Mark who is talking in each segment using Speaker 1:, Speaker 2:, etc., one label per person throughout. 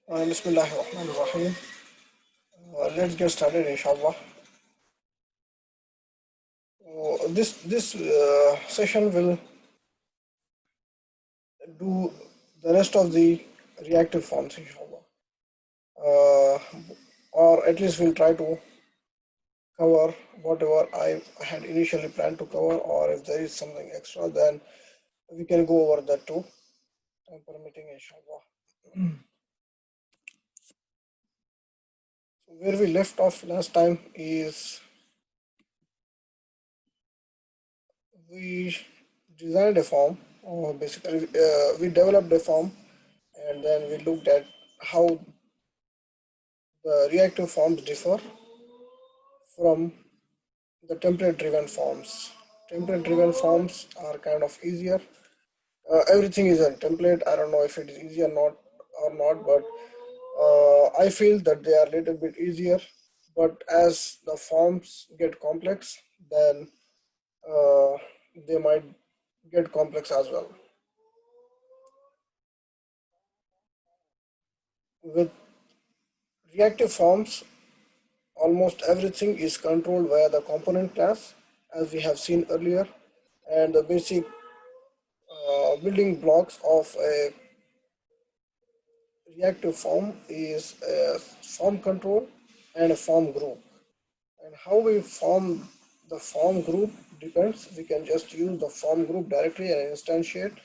Speaker 1: Bismillahirrahmanirrahim. Let's get started, inshallah. This session will do the rest of the reactive forms, inshallah. Uh, or at least we'll try to cover whatever I had initially planned to cover, or if there is something extra, then we can go over that too, time permitting, inshallah. So where we left off last time is we designed a form, or basically we developed a form, and then we looked at how the reactive forms differ from the template driven forms. Template driven forms are kind of easier. Everything is a template. I don't know if it is easy or not, but I feel that they are a little bit easier. But as the forms get complex, then uh, they might get complex as well. With reactive forms, almost everything is controlled via the component class, as we have seen earlier, and the basic building blocks of a reactive form is a form control and a form group. And how we form the form group depends. We can just use the form group directly and instantiate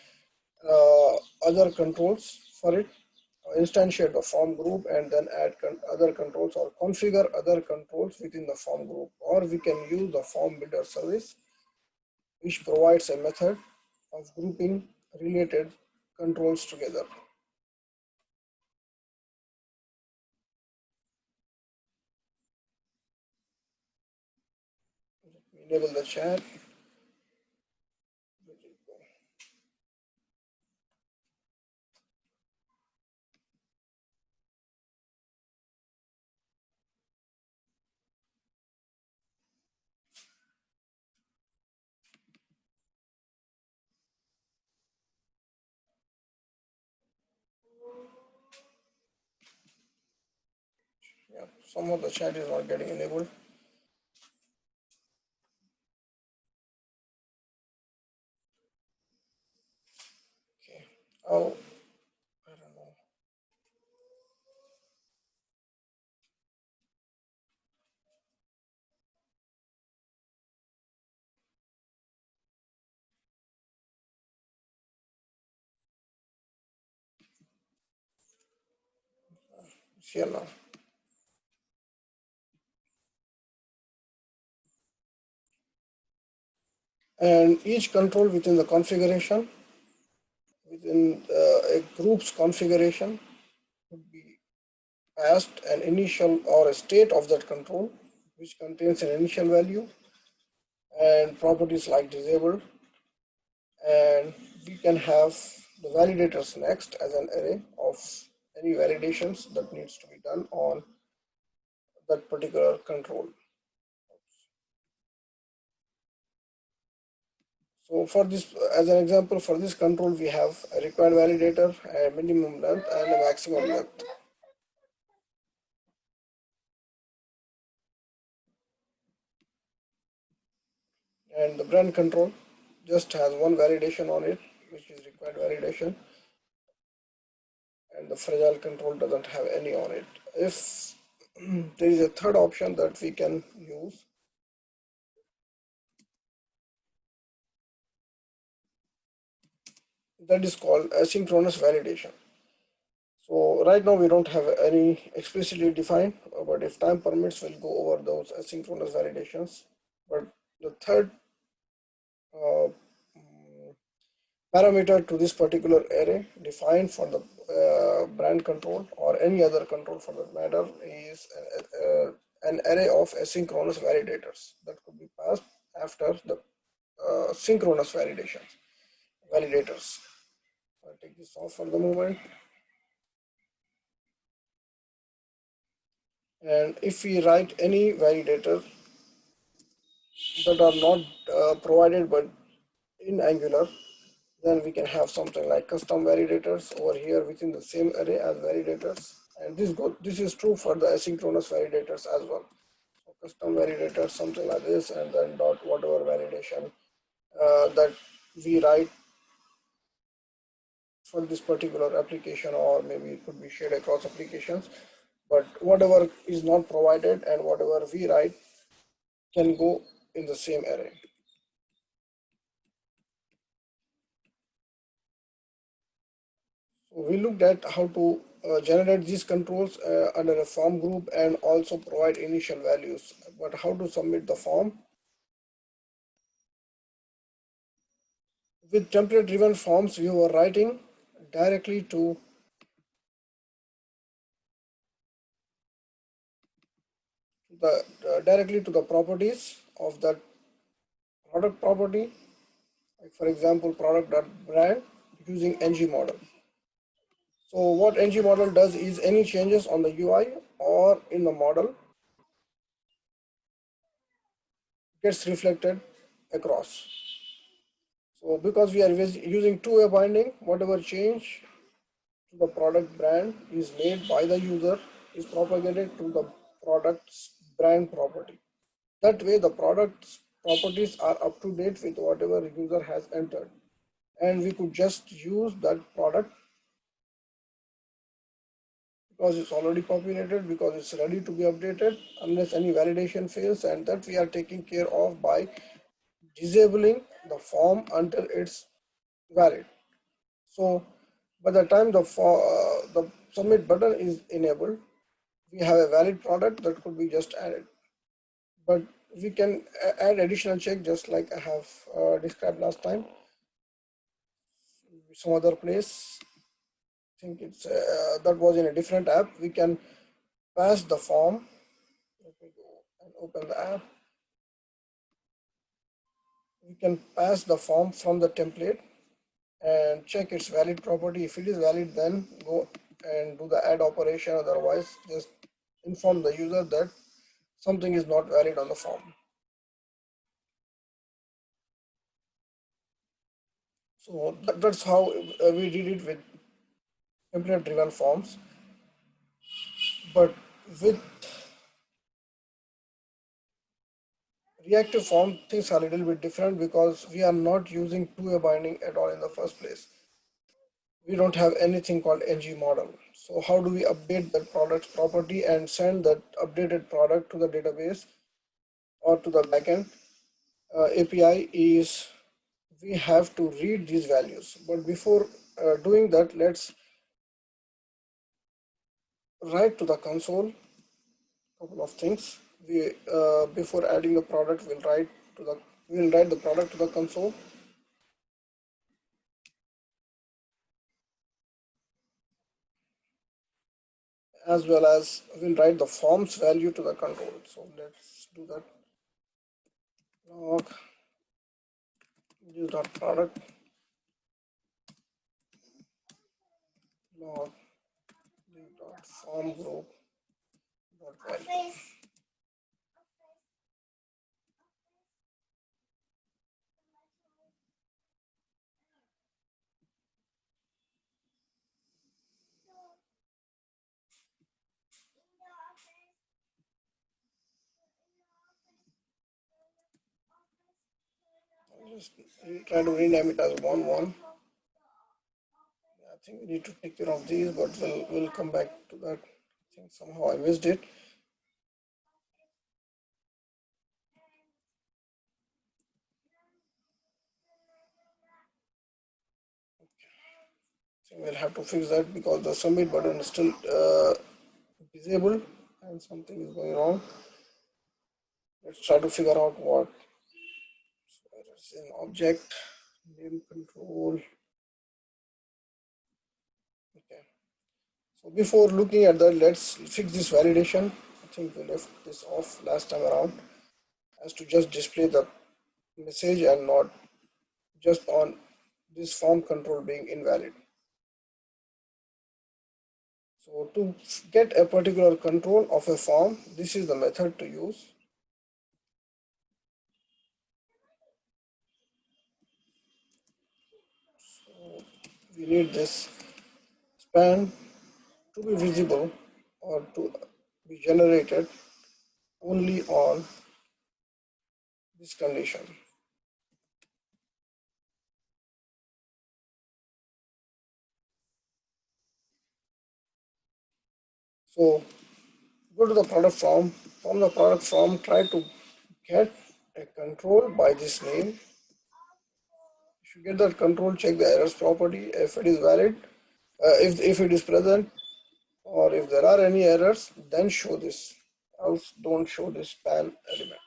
Speaker 1: other controls for it. Instantiate the form group and then add other controls, or configure other controls within the form group. Or we can use the form builder service, which provides a method of grouping related controls together. Enable the chat. Yeah, some of the chat is not getting enabled. Okay. Oh, I don't know. It's here now. And each control within the configuration, within a group's configuration, would be passed an initial or a state of that control, which contains an initial value and properties like disabled. And we can have the validators next as an array of any validations that needs to be done on that particular control. So for this, as an example, for this control, we have a required validator, a minimum length and a maximum length. And the brand control just has one validation on it, which is required validation. And the fragile control doesn't have any on it. If there is a third option that we can use, that is called asynchronous validation. So right now we don't have any explicitly defined, but if time permits, we'll go over those asynchronous validations. But the third uh, parameter to this particular array defined for the brand control or any other control for that matter is an array of asynchronous validators that could be passed after the synchronous validators. I'll take this off for the moment. And if we write any validator that are not provided but in Angular, then we can have something like custom validators over here within the same array as validators. And this is true for the asynchronous validators as well. So custom validators, something like this, and then dot whatever validation that we write for this particular application, or maybe it could be shared across applications. But whatever is not provided and whatever we write can go in the same array. So we looked at how to generate these controls under a form group and also provide initial values. But how to submit the form? With template driven forms, we were writing directly to the properties of that product property, like for example product.brand, using ng model. So what ng model does is any changes on the UI or in the model gets reflected across. So because we are using two-way binding, whatever change to the product brand is made by the user is propagated to the product's brand property. That way the product's properties are up to date with whatever user has entered. And we could just use that product because it's already populated, because it's ready to be updated unless any validation fails, and that we are taking care of by disabling the form until it's valid. So by the time the submit button is enabled, we have a valid product that could be just added. But we can add additional check just like I have described last time. Some other place, I think it's that was in a different app. We can pass the form. Let me go and open the app. We can pass the form from the template and check its valid property. If it is valid, then go and do the add operation. Otherwise, just inform the user that something is not valid on the form. So that's how we did it with template driven forms. But with reactive form, things are a little bit different because we are not using two-way binding at all in the first place. We don't have anything called ng model. So how do we update that product's property and send that updated product to the database or to the backend API? Is we have to read these values. But before doing that, let's write to the console couple of things. We before adding the product, we'll write the product to the console, as well as we'll write the forms value to the control. So let's do that. Log product log form group value. Just try to rename it as 1 1. I think we need to take care of these, but we'll come back to that. I think somehow I missed it. So we'll have to fix that because the submit button is still disabled and something is going wrong. Let's try to figure out what. So it's an object name control. Okay. So before looking at that, let's fix this validation. I think we left this off last time around as to just display the message and not just on this form control being invalid. So to get a particular control of a form, this is the method to use. So we need this span to be visible. or to be generated only on this condition. So go to the product form. From the product form, try to get a control by this name. If you get that control, check the errors property. If it is valid, if it is present, or if there are any errors, then show this. Else don't show this span element.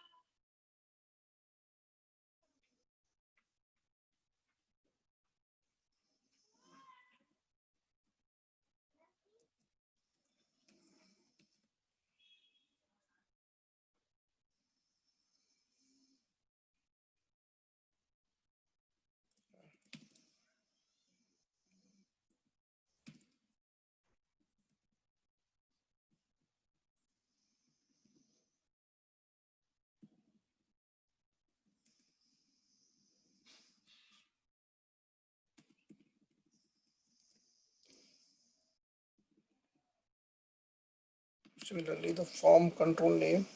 Speaker 1: Similarly, the form control name.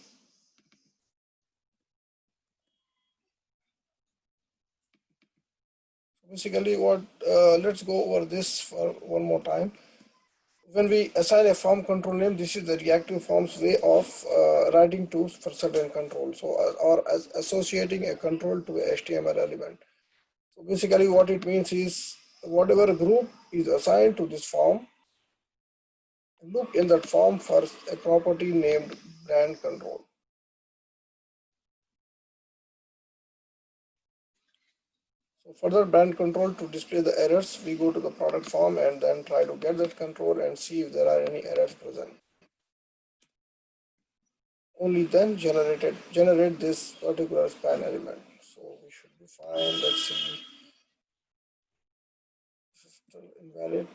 Speaker 1: Basically, what let's go over this for one more time. When we assign a form control name, this is the reactive form's way of writing tools for certain control. So, or as associating a control to a HTML element. So basically, what it means is whatever group is assigned to this form, look in that form for a property named brand control. So further brand control to display the errors, we go to the product form and then try to get that control and see if there are any errors present. Only then generate this particular span element. So we should be fine. Let's see. This is still invalid.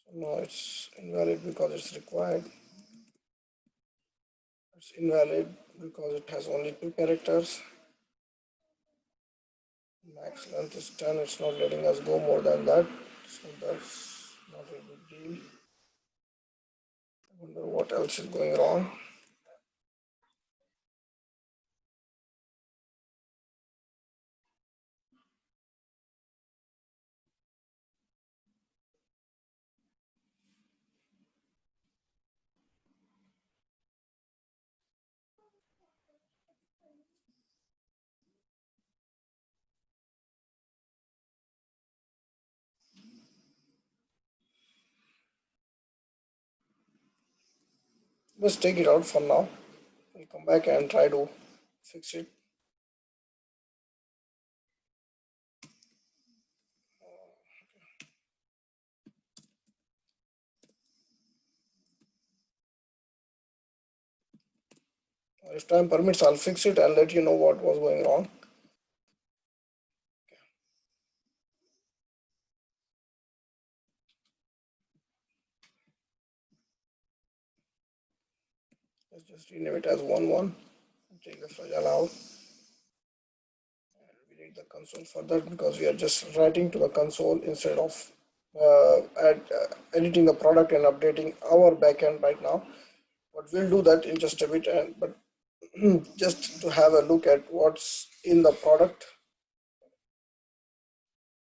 Speaker 1: So now it's invalid because it's required. It's invalid because it has only 2 characters. Max length is 10. It's not letting us go more than that. So that's not a big deal. I wonder what else is going wrong. Let's take it out for now. We'll come back and try to fix it. If time permits, I'll fix it and let you know what was going wrong. Let's just rename it as 1.1. Take the fragile out. We need the console for that because we are just writing to the console instead of editing the product and updating our backend right now. But we'll do that in just a bit. But just to have a look at what's in the product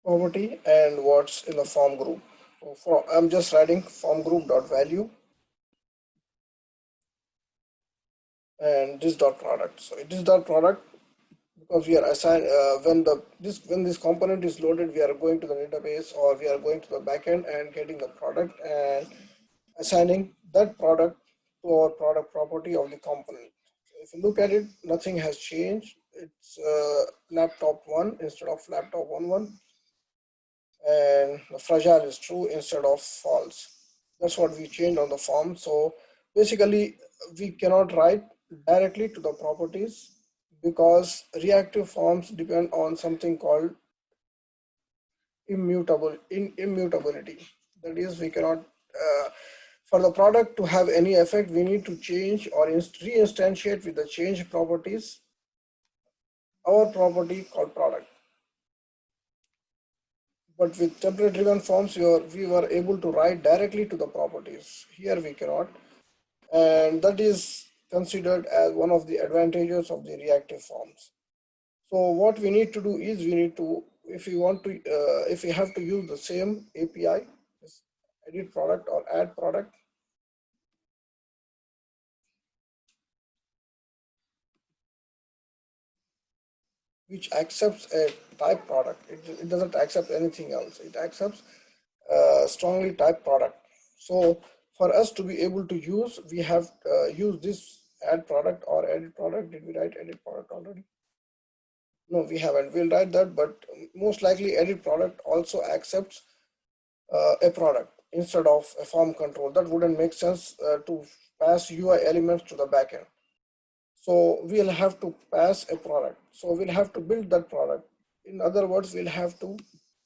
Speaker 1: property and what's in the form group. So I'm just writing form group dot value and this dot product. So it is dot product because we are assigned when this component is loaded, we are going to the database or we are going to the backend and getting the product and assigning that product to our product property of the component. So if you look at it, nothing has changed. It's laptop 1 instead of laptop 1.1, and the fragile is true instead of false. That's what we changed on the form. So basically, we cannot write directly to the properties because reactive forms depend on something called immutability. That is, we cannot, for the product to have any effect, we need to change or reinstantiate with the change properties our property called product. But with template driven forms, we were able to write directly to the properties. Here we cannot, and that is considered as one of the advantages of the reactive forms. So what we need to do is we need to, if we have to use the same API, this edit product or add product, which accepts a type product. It doesn't accept anything else. It accepts strongly typed product. So for us to be able to use, we have use this add product or edit product. Did we write edit product already? No, we haven't. We'll write that, but most likely edit product also accepts a product instead of a form control. That wouldn't make sense to pass UI elements to the backend. So we'll have to pass a product. So we'll have to build that product. In other words, we'll have to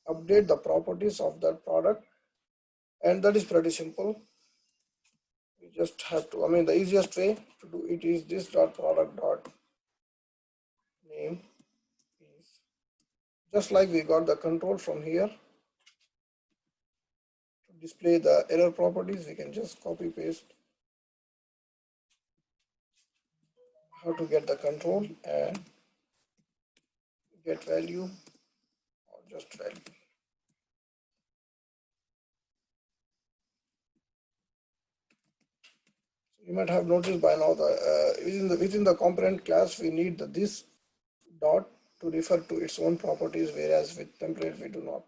Speaker 1: update the properties of that product, and that is pretty simple. We just have to, I mean, the easiest way to do it is this dot product dot name is just like we got the control from here to display the error properties. We can just copy paste how to get the control and get value or just value. So you might have noticed by now that within the component class we need this dot to refer to its own properties, whereas with template we do not.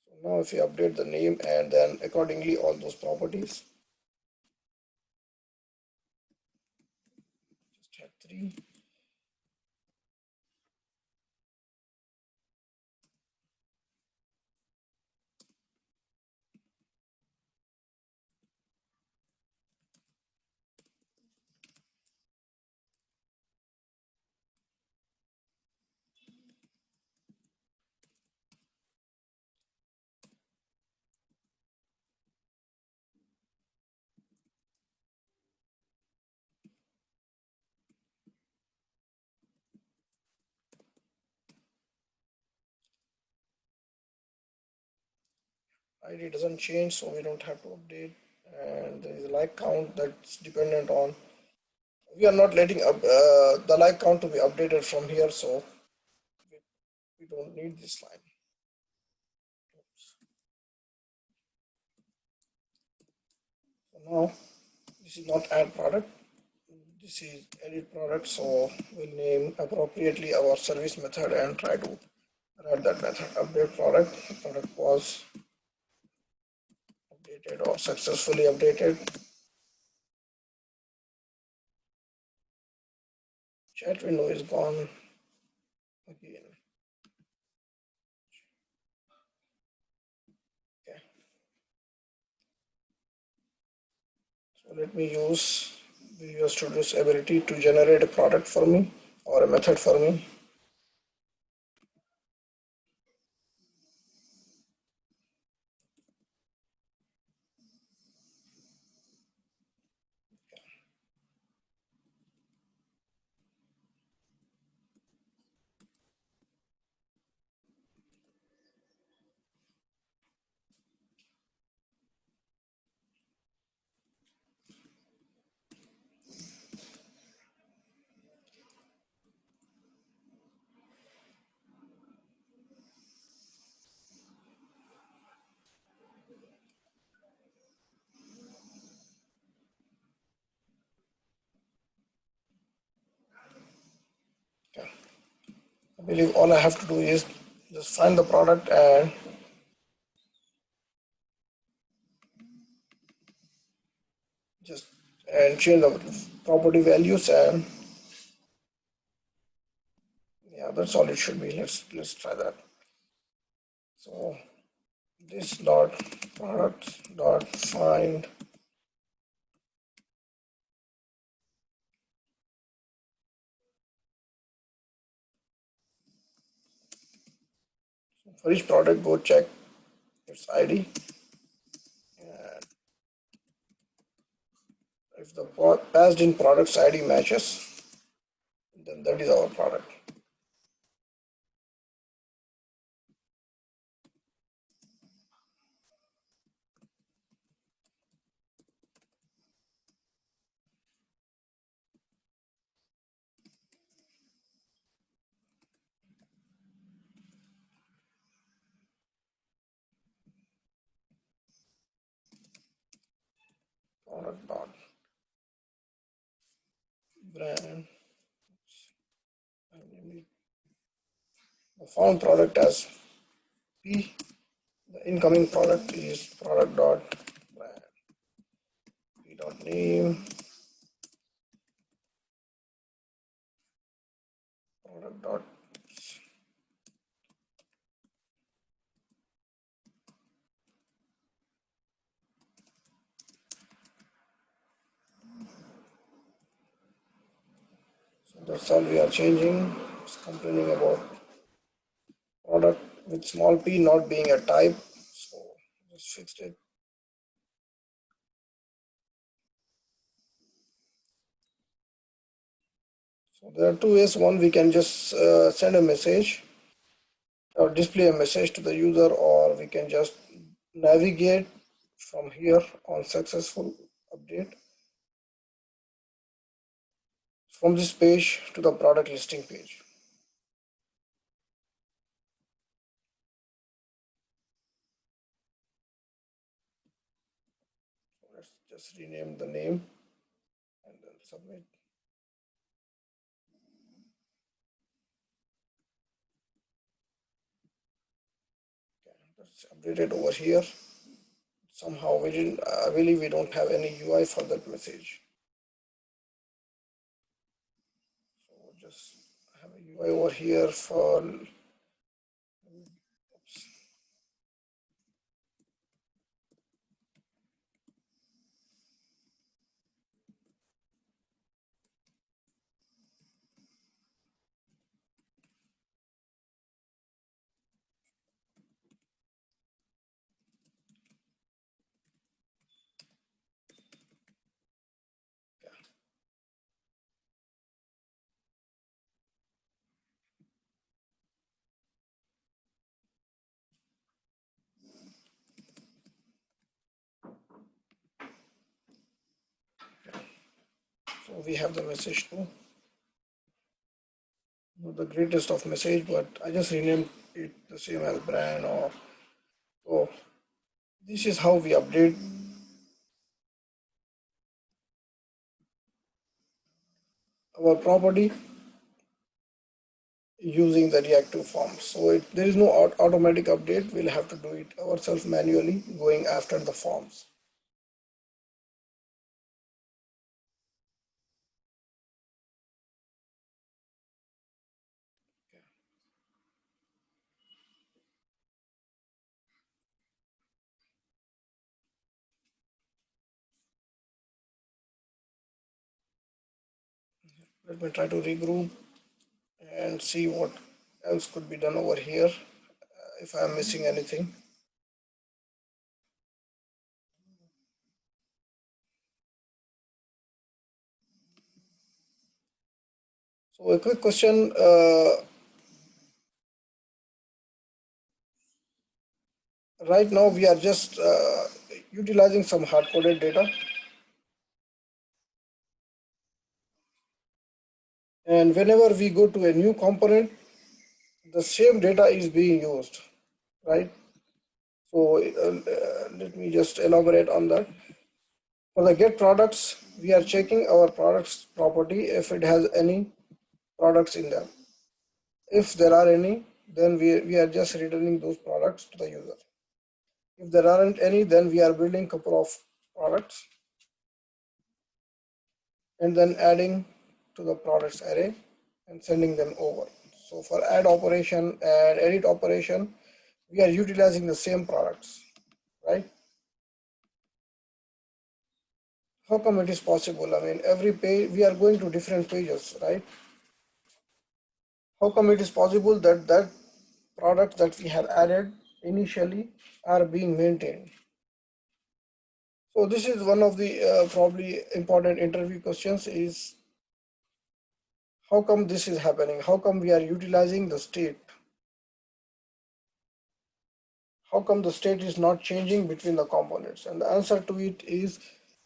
Speaker 1: So now if you update the name and then accordingly all those properties, just have 3. ID doesn't change, so we don't have to update. And there is a like count that's dependent on, we are not letting the like count to be updated from here, so we don't need this line. Oops. So now this is not add product, this is edit product, so we'll name appropriately our service method and try to write that method. Update product, the product was updated or successfully updated. Chat window is gone again. Okay. So let me use Visual Studio's ability to generate a product for me or a method for me. Okay. I believe all I have to do is just find the product and just change the property values, and yeah, that's all it should be. Let's try that. So this dot product dot find For each product, go check its ID. And if the passed in product's ID matches, then that is our product. Product dot brand. The found product as P. The incoming product is product dot brand. P dot name. Product dot. So that's all we are changing. It's complaining about product with small p not being a type. So just fixed it. So there are two ways. One, we can just send a message or display a message to the user, or we can just navigate from here on successful update from this page to the product listing page. So let's just rename the name and then submit. Okay, let's update it over here. Somehow we didn't, I believe we don't have any UI for that message. So we'll just have a UI over here for, oops. So we have the message too. Not the greatest of message, but I just renamed it the same as brand or so. This is how we update our property using the reactive form. So there is no automatic update. We'll have to do it ourselves manually going after the forms. Let me try to regroup and see what else could be done over here if I'm missing anything. So a quick question, right now we are just utilizing some hard-coded data, and whenever we go to a new component, the same data is being used, right? So let me just elaborate on that. For the get products, we are checking our products property if it has any products in them. If there are any, then we are just returning those products to the user. If there aren't any, then we are building a couple of products and then adding to the products array and sending them over. So for add operation and edit operation, we are utilizing the same products, right? How come it is possible? I mean, every page, we are going to different pages, right? How come it is possible that products that we have added initially are being maintained. So this is one of the probably important interview questions is how come this is happening? How come we are utilizing the state? How come the state is not changing between the components? And the answer to it is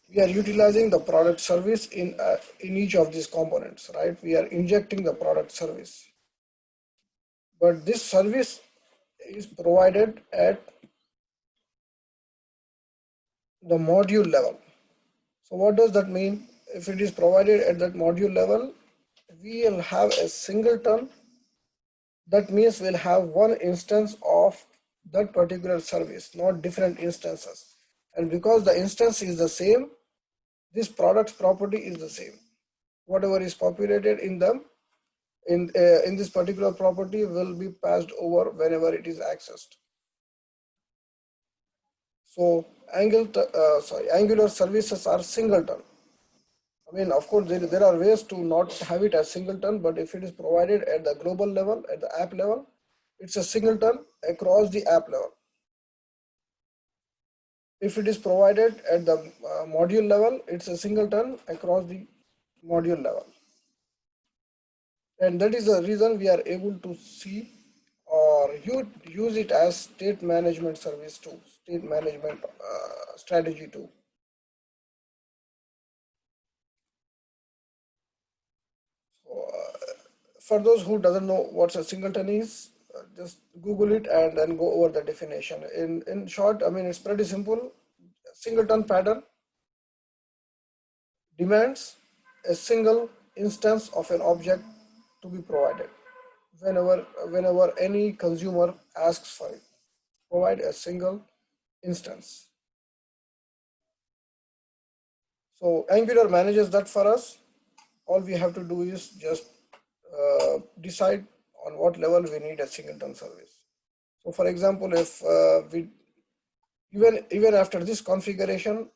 Speaker 1: we are utilizing the product service in each of these components, right? We are injecting the product service, but this service is provided at the module level. So what does that mean? If it is provided at that module level, we will have a singleton. That means we'll have one instance of that particular service, not different instances. And because the instance is the same, this product's property is the same. Whatever is populated in them in this particular property will be passed over whenever it is accessed. So Angular services are singleton. I mean, of course, there are ways to not have it as singleton, but if it is provided at the global level, at the app level, it's a singleton across the app level. If it is provided at the module level, it's a singleton across the module level. And that is the reason we are able to see or use it as state management service too, state management strategy too. So, for those who doesn't know what a singleton is, just Google it and then go over the definition. In short, I mean, it's pretty simple. Singleton pattern demands a single instance of an object to be provided whenever any consumer asks for it. Provide a single instance. So Angular manages that for us. All we have to do is just decide on what level we need a singleton service. So for example, if we even after this configuration,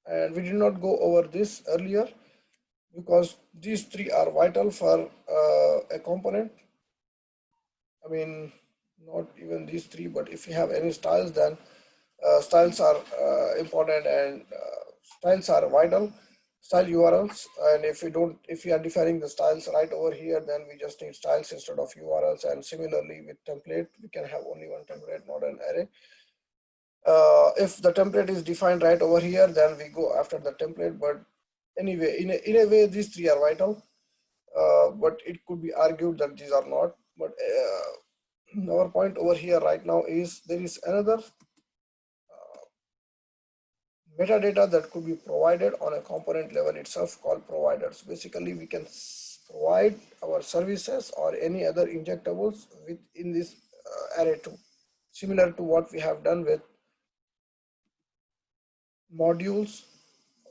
Speaker 1: and we did not go over this earlier because these three are vital for a component. I mean, not even these three, but if you have any styles, then styles are important and styles are vital. Style URLs, and if we are defining the styles right over here, then we just need styles instead of URLs. And similarly with template, we can have only one template, not an array. If the template is defined right over here, then we go after the template. But anyway, in a way, these three are vital. But it could be argued that these are not. But our point over here right now is there is another metadata that could be provided on a component level itself called providers. Basically, we can provide our services or any other injectables within this array too, similar to what we have done with modules,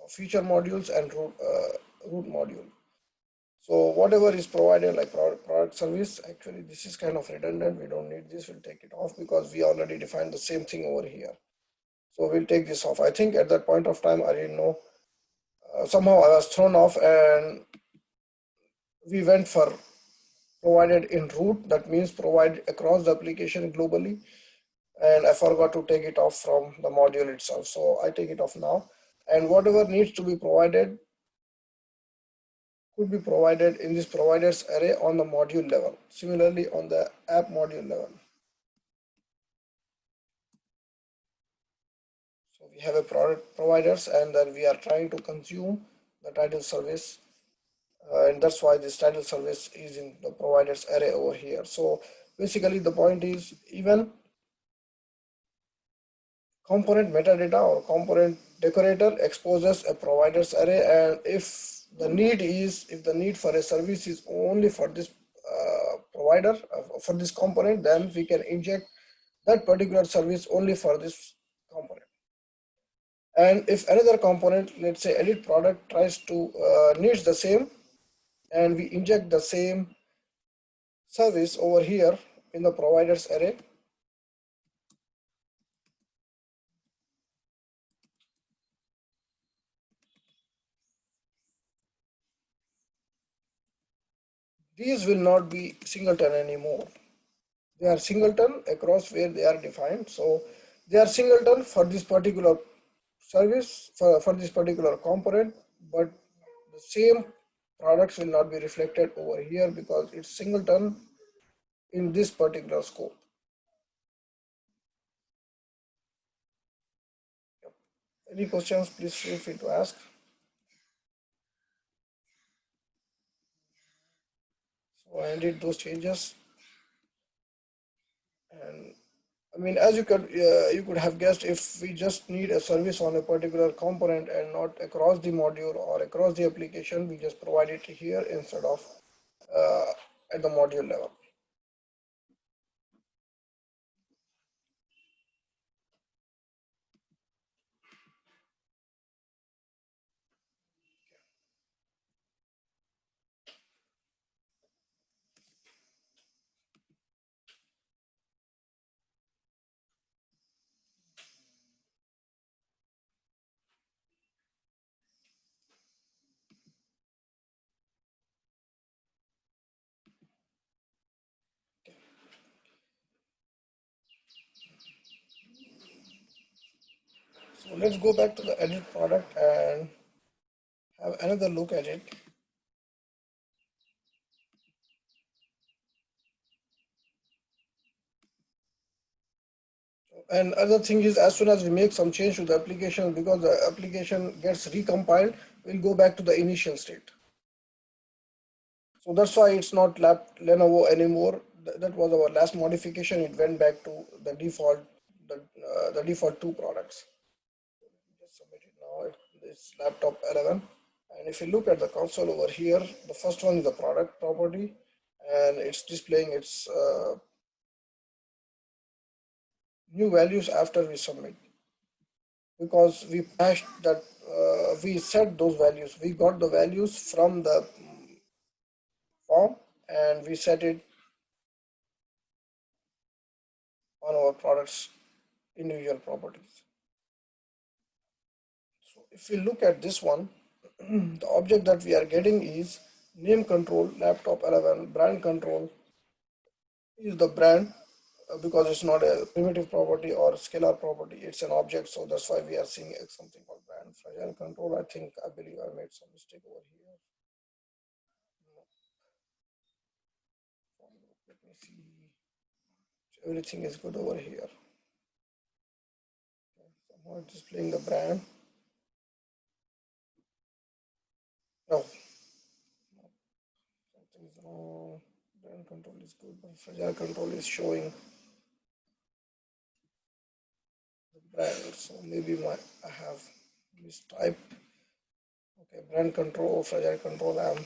Speaker 1: feature modules, and root module. So whatever is provided like product service, actually this is kind of redundant. We don't need this. We'll take it off because we already defined the same thing over here. So we'll take this off. I think at that point of time, I didn't know. Somehow I was thrown off and we went for provided in root. That means provide across the application globally. And I forgot to take it off from the module itself. So I take it off now. And whatever needs to be provided could be provided in this providers array on the module level. Similarly, on the app module level. So we have a product providers, and then we are trying to consume the title service. And that's why this title service is in the providers array over here. So basically the point is even component metadata or component decorator exposes a providers array, and if the need for a service is only for this provider for this component, then we can inject that particular service only for this component. And if another component, let's say edit product, tries to needs the same, and we inject the same service over here in the providers array, these will not be singleton anymore. They are singleton across where they are defined. So they are singleton for this particular service, for this particular component, but the same products will not be reflected over here because it's singleton in this particular scope. Any questions, please feel free to ask. So I did those changes, and I mean, as you could have guessed, if we just need a service on a particular component and not across the module or across the application, we just provide it here instead of uh, at the module level. So let's go back to the edit product and have another look at it. And other thing is, as soon as we make some change to the application, because the application gets recompiled, we'll go back to the initial state. So that's why it's not Lenovo anymore. That was our last modification. It went back to the default, the default two products. Just submit it now. It's laptop 11. And if you look at the console over here, the first one is the product property, and it's displaying its new values after we submit, because we patched that, we set those values. We got the values from the form and we set it on our products individual properties. So if we look at this one, the object that we are getting is name control laptop 11. Brand control is the brand, because it's not a primitive property or scalar property, it's an object, so that's why we are seeing something called brand. Fragile control, I believe I made some mistake over here. Let me see. Everything is good over here. Somehow it's displaying the brand. No, something is wrong. Brand control is good, but fragile control is showing the brand. So maybe I have mistyped. Okay, brand control, fragile control. I'm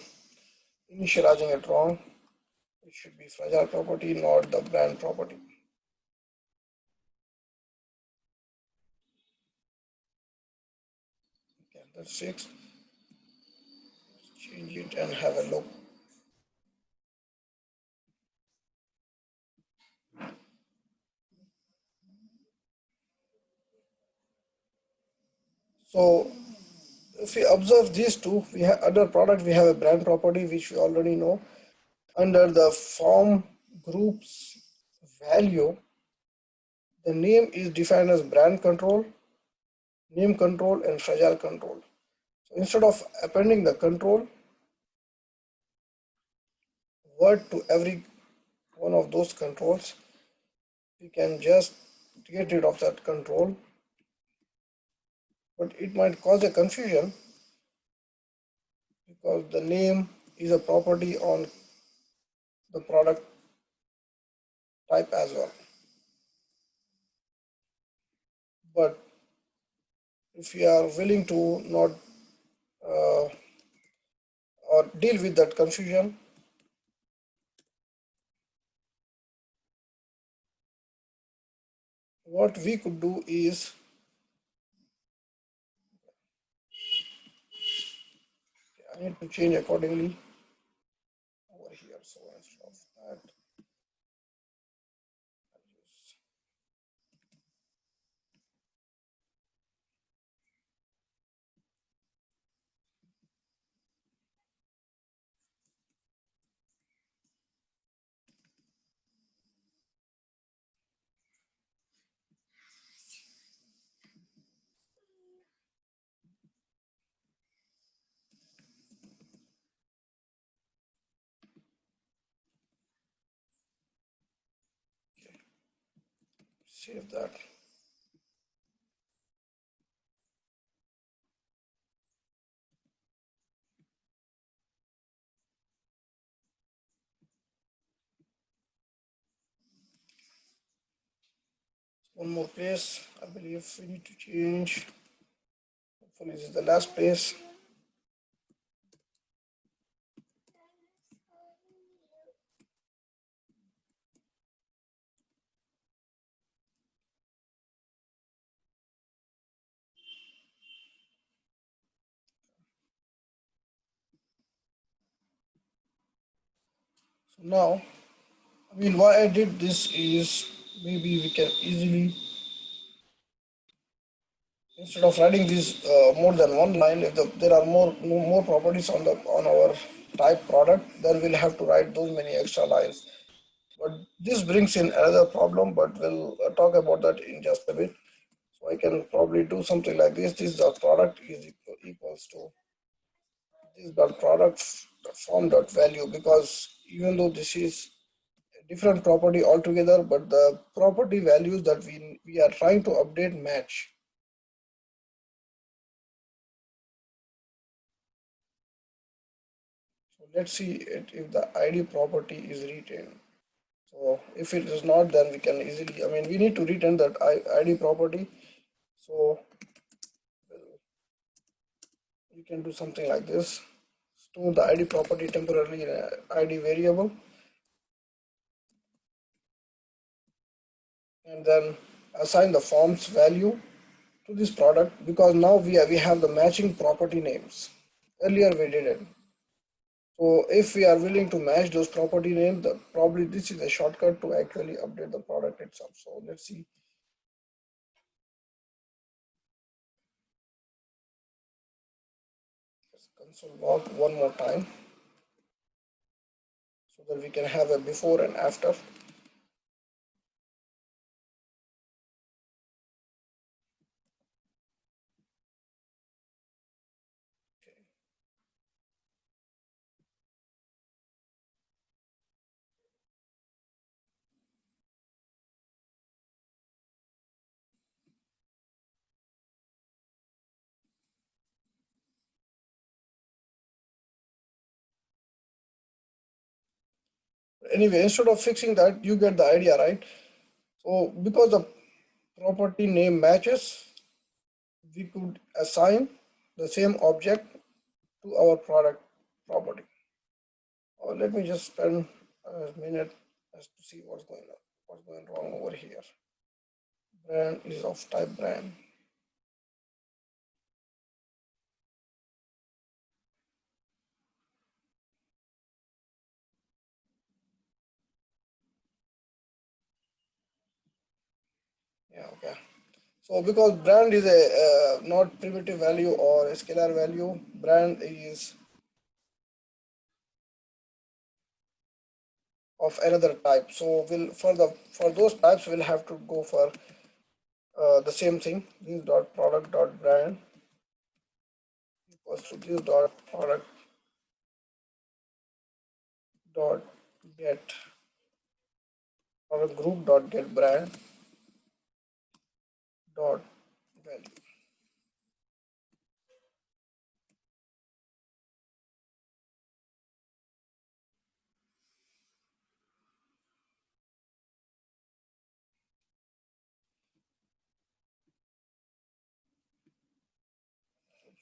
Speaker 1: initializing it wrong. It should be fragile property, not the brand property. Okay, that's fixed. Change it and have a look. So if we observe these two, we have other product, we have a brand property which we already know. Under the form groups value, the name is defined as brand control, name control, and fragile control. So instead of appending the control word to every one of those controls, we can just get rid of that control, but it might cause a confusion because the name is a property on the product type as well. But if you are willing to not or deal with that confusion, what we could do is, I need to change accordingly over here. So instead of that, save that. One more place, I believe we need to change. Hopefully this is the last place. So now, I mean, why I did this is maybe we can easily, instead of writing this more than one line, if there are more properties on the on our type product, then we'll have to write those many extra lines. But this brings in another problem, but we'll talk about that in just a bit. So I can probably do something like this. This dot product is equals to this dot product form dot value, because even though this is a different property altogether, but the property values that we are trying to update match. So let's see if the ID property is retained. So if it is not, then we can easily, I mean, we need to return that ID property. So you can do something like this. Store the ID property temporarily in an ID variable, and then assign the forms value to this product, because now we have the matching property names. Earlier we didn't. So if we are willing to match those property names, probably this is a shortcut to actually update the product itself. So let's see. Let's console log one more time so that we can have a before and after. Anyway, instead of fixing that, you get the idea, right? So because the property name matches, we could assign the same object to our product property. Or let me just spend a minute just to see what's going wrong over here. Brand is of type brand. Yeah, okay. So because brand is a not primitive value or a scalar value, brand is of another type. So we'll for those types we'll have to go for the same thing. This dot product dot brand equals to this dot product dot get product group dot get brand dot value.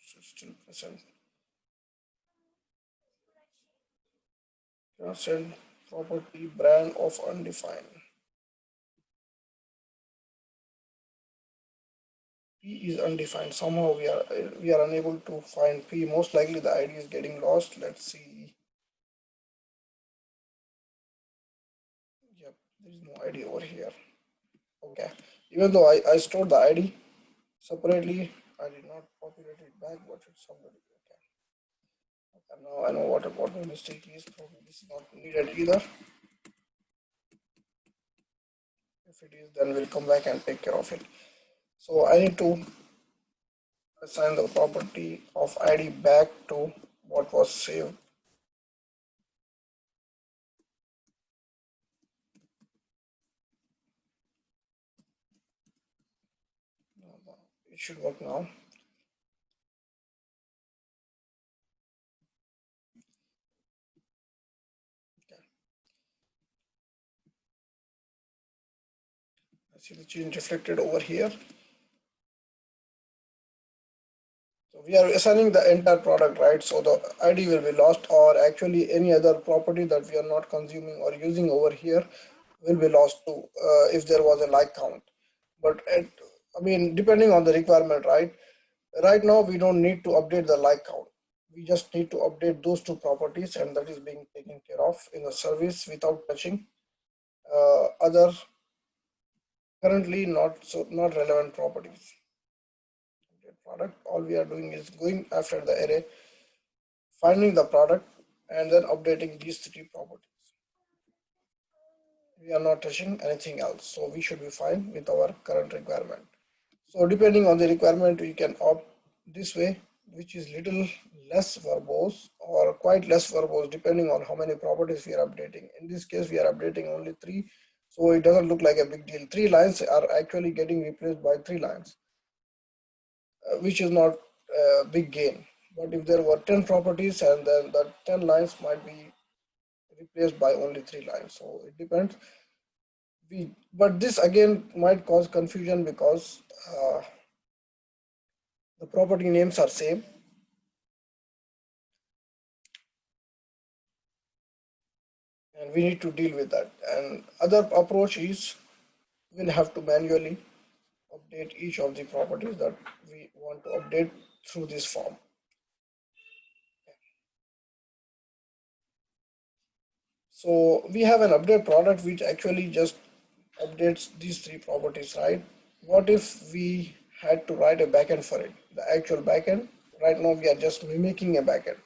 Speaker 1: So 16% consent property brand of undefined. P is undefined. Somehow we are unable to find P. Most likely the ID is getting lost. Let's see. Yep, there is no ID over here. Okay. Even though I stored the ID separately, I did not populate it back, but it's somebody. Okay. Okay, now I know what my mistake is. Probably this is not needed either. If it is, then we'll come back and take care of it. So I need to assign the property of ID back to what was saved. it should work now. I see the change reflected over here. So we are assigning the entire product, right? So the ID will be lost, or actually any other property that we are not consuming or using over here will be lost too, if there was a like count. But I mean, depending on the requirement, right? Right now, we don't need to update the like count. We just need to update those two properties, and that is being taken care of in the service without touching other currently not relevant properties. Product, all we are doing is going after the array, finding the product, and then updating these three properties. We are not touching anything else, so we should be fine with our current requirement. So depending on the requirement, we can opt this way, which is little less verbose or quite less verbose, depending on how many properties we are updating. In this case, we are updating only three, so it doesn't look like a big deal. 3 lines are actually getting replaced by 3 lines, which is not a big gain. But if there were 10 properties, and then the 10 lines might be replaced by only 3 lines. So it depends. But this again might cause confusion because the property names are same, and we need to deal with that. And other approach is we'll have to manually update each of the properties that we want to update through this form. So we have an update product which actually just updates these three properties, right? What if we had to write a backend for it, the actual backend? Right now we are just mimicking a backend.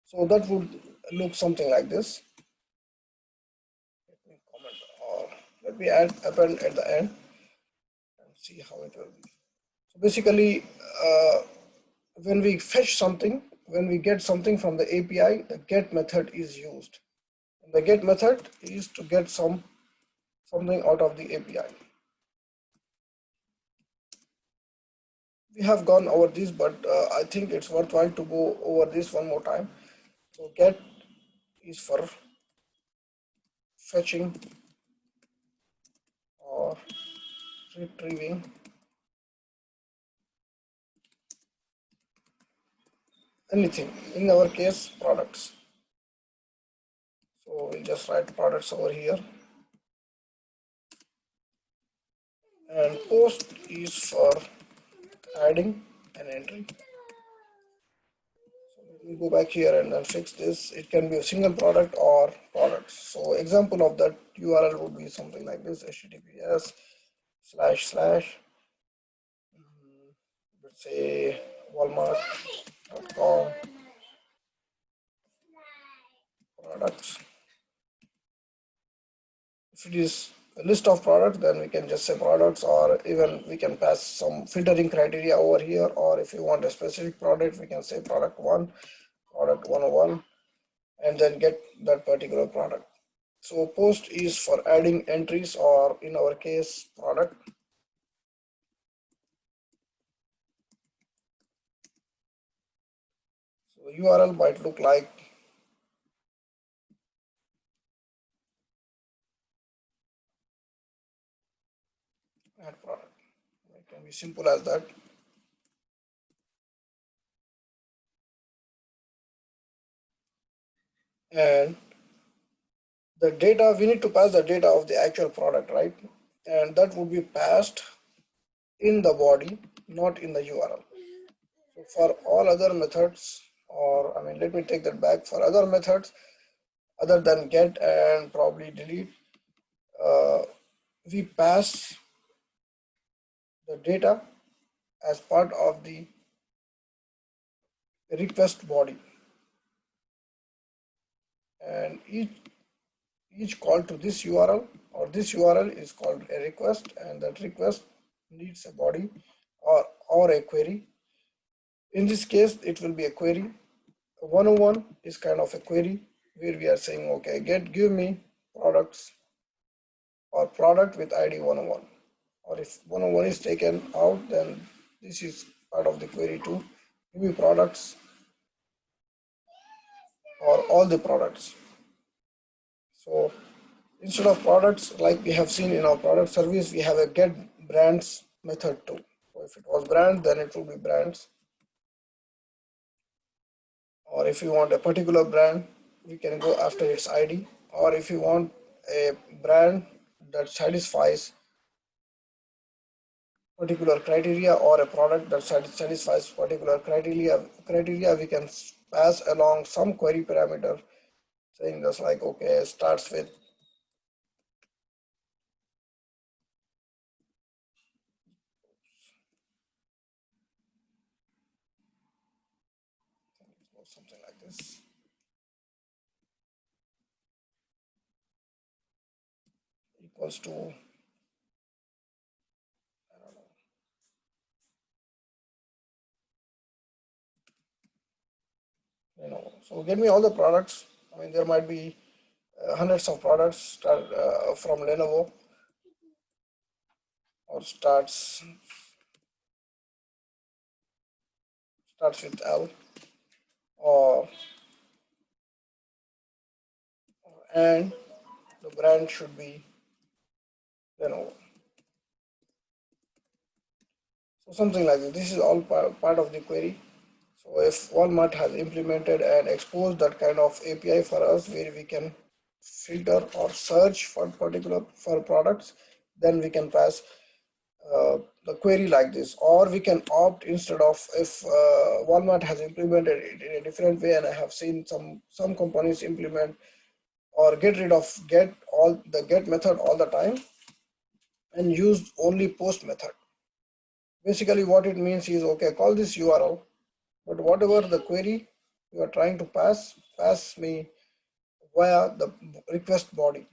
Speaker 1: So that would look something like this. Let me comment, or let me add append at the end and see how it will be. So basically, when we fetch something, when we get something from the API, the get method is used. And the get method is to get something out of the API. We have gone over this, but I think it's worthwhile to go over this one more time. So get is for fetching or retrieving anything, in our case products. So we'll just write products over here, and post is for adding an entry. So let me go back here and then fix this. It can be a single product or products. So example of that URL would be something like this: https:// let's say walmart.com products. If it is a list of products, then we can just say products, or even we can pass some filtering criteria over here. Or if you want a specific product, we can say product 1, product 101, and then get that particular product. So post is for adding entries, or in our case product. So URL might look like add product. It can be simple as that. And the data, we need to pass the data of the actual product, right? And that would be passed in the body, not in the URL. So for all other methods, or I mean, let me take that back. For other methods other than get and probably delete, we pass the data as part of the request body, and each call to this URL or this URL is called a request, and that request needs a body or a query. In this case, it will be a query. 101 is kind of a query where we are saying, okay, give me products or product with ID 101. Or if 101 is taken out, then This is part of the query too. Give me products or all the products. So instead of products, like we have seen in our product service, we have a get brands method too. So if it was brand, then it will be brands. Or if you want a particular brand, we can go after its ID. Or if you want a brand that satisfies particular criteria or a product that satisfies particular criteria, we can pass along some query parameter saying just like, okay, starts with something like this, equals to, I don't know, so get me all the products. I mean, there might be hundreds of products from Lenovo, or starts with L, or and the brand should be Lenovo. So something like this. This is all part of the query. So if Walmart has implemented and exposed that kind of API for us, where we can filter or search for products, then we can pass the query like this. Or we can opt, instead of, if Walmart has implemented it in a different way, and I have seen some companies implement or get rid of get method all the time and use only post method. Basically what it means is, okay, call this URL, but whatever the query you are trying to pass me via the request body.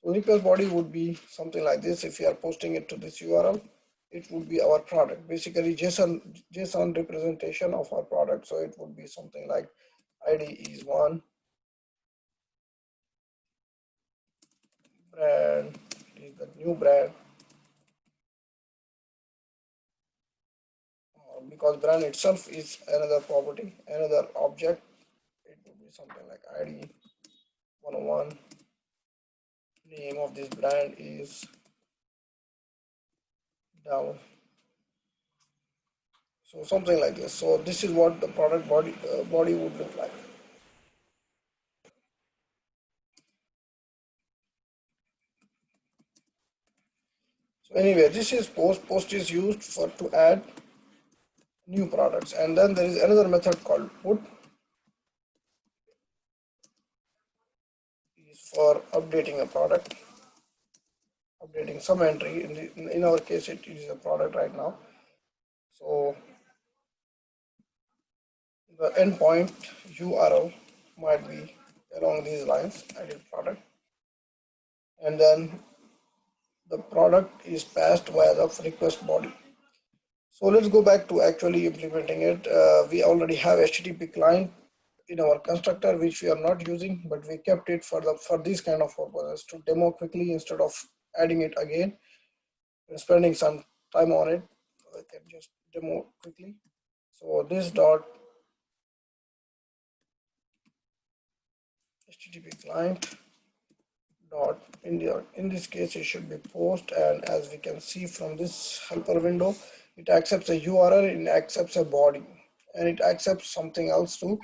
Speaker 1: So request body would be something like this. If you are posting it to this URL, it would be our product, basically JSON representation of our product. So it would be something like ID is one, brand is the new brand, because brand itself is another property, another object. It would be something like ID 101. Name of this brand is Dow. So something like this. So this is what the product body would look like. So anyway, this is post. Post is used for to add new products, and then there is another method called put, is for updating a product, updating some entry. In our case, it is a product right now. So the endpoint URL might be along these lines, added product, and then the product is passed via the request body. So let's go back to actually implementing it. We already have HTTP client in our constructor, which we are not using, but we kept it for these kind of purposes, to demo quickly instead of adding it again and spending some time on it. I can just demo quickly. So this dot HTTP client dot in this case it should be post, and as we can see from this helper window, it accepts a URL, it accepts a body, and it accepts something else too.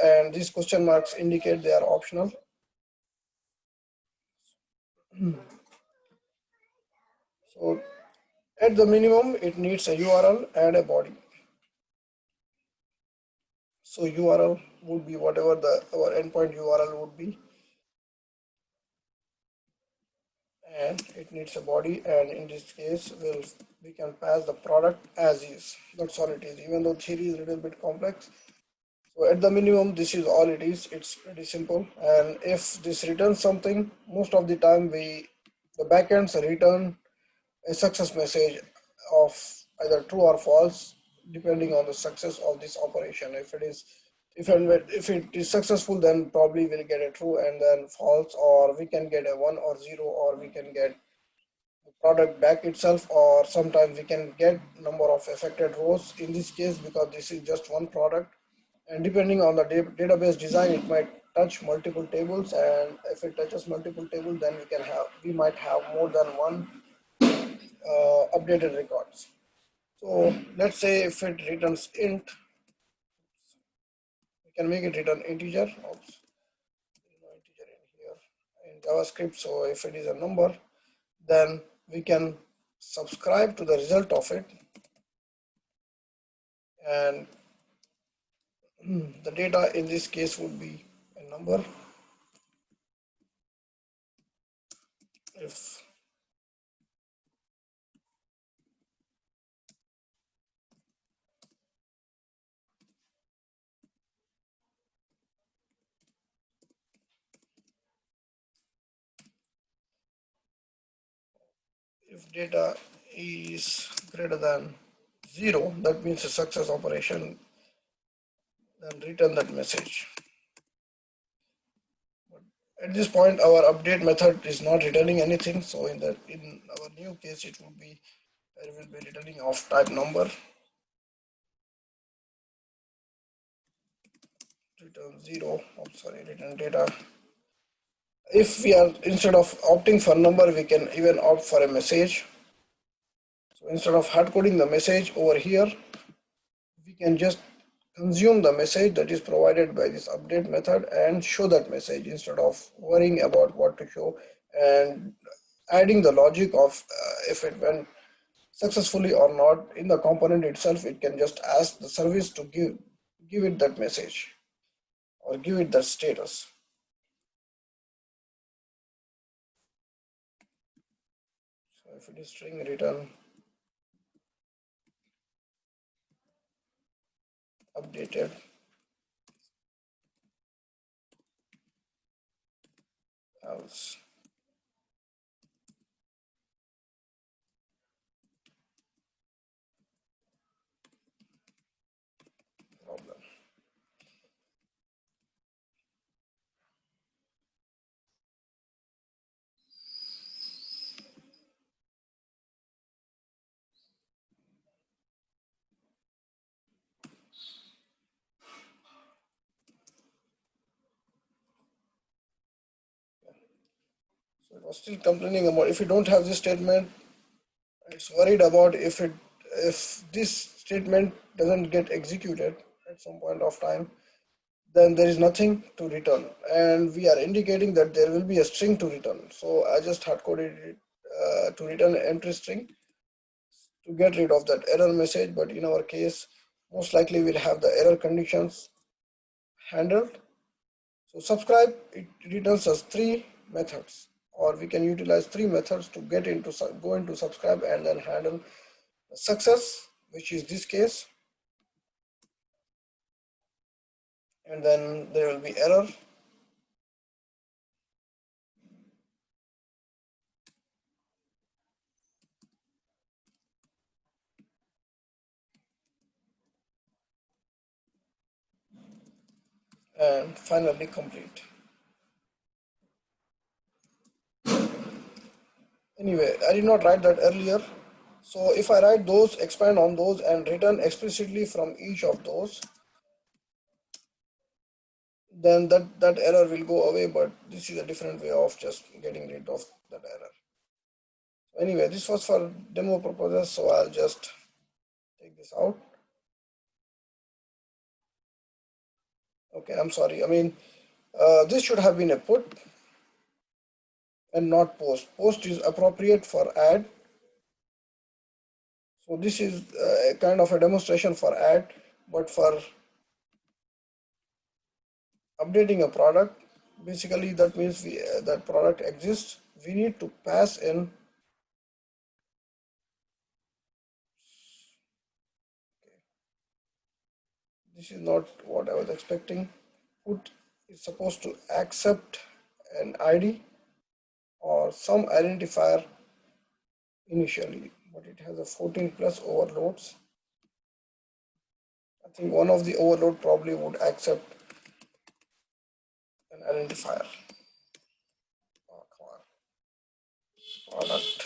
Speaker 1: And these question marks indicate they are optional. So at the minimum, it needs a URL and a body. So URL would be whatever our endpoint URL would be, and it needs a body. And in this case, we can pass the product as is. That's all it is. Even though theory is a little bit complex. So at the minimum, this is all it is. It's pretty simple. And if this returns something, most of the time the backends return a success message of either true or false, depending on the success of this operation. If it is successful, then probably we'll get a true, and then false, or we can get a 1 or 0, or we can get product back itself, or sometimes we can get number of affected rows in this case because this is just one product. And depending on the database design, it might touch multiple tables, and if it touches multiple tables, then we might have more than one updated records. So let's say if it returns int, we can make it return integer. Oops, there's no integer in here in JavaScript. So if it is a number, then we can subscribe to the result of it, and the data in this case would be a number. If data is greater than 0, that means a success operation, then return that message. At this point, our update method is not returning anything, so in our new case, it will be returning of type number. Return 0. I'm sorry, return data. If we are, instead of opting for number, we can even opt for a message. So instead of hard coding the message over here, we can just consume the message that is provided by this update method and show that message instead of worrying about what to show and adding the logic of if it went successfully or not. In the component itself, it can just ask the service to give it that message or give it that status. So if it is string, return updated else. Problem. So it was still complaining about if you don't have this statement, it's worried about if this statement doesn't get executed at some point of time, then there is nothing to return, and we are indicating that there will be a string to return. So I just hard coded it to return an empty string to get rid of that error message. But in our case, most likely we'll have the error conditions handled. So subscribe, it returns us three methods, or we can utilize three methods to go into subscribe and then handle success, which is this case, and then there will be error. And finally complete. Anyway, I did not write that earlier. So if I write those, expand on those, and return explicitly from each of those, then that error will go away. But this is a different way of just getting rid of that error. Anyway, this was for demo purposes, so I'll just take this out. Okay, I'm sorry. I mean, this should have been a put and not post. Post is appropriate for add. So this is a kind of a demonstration for add, but for updating a product, basically that means that product exists. We need to pass in. This is not what I was expecting. Put is supposed to accept an ID or some identifier initially, but it has a 14 plus overloads. I think one of the overload probably would accept an identifier. Oh, come on. Product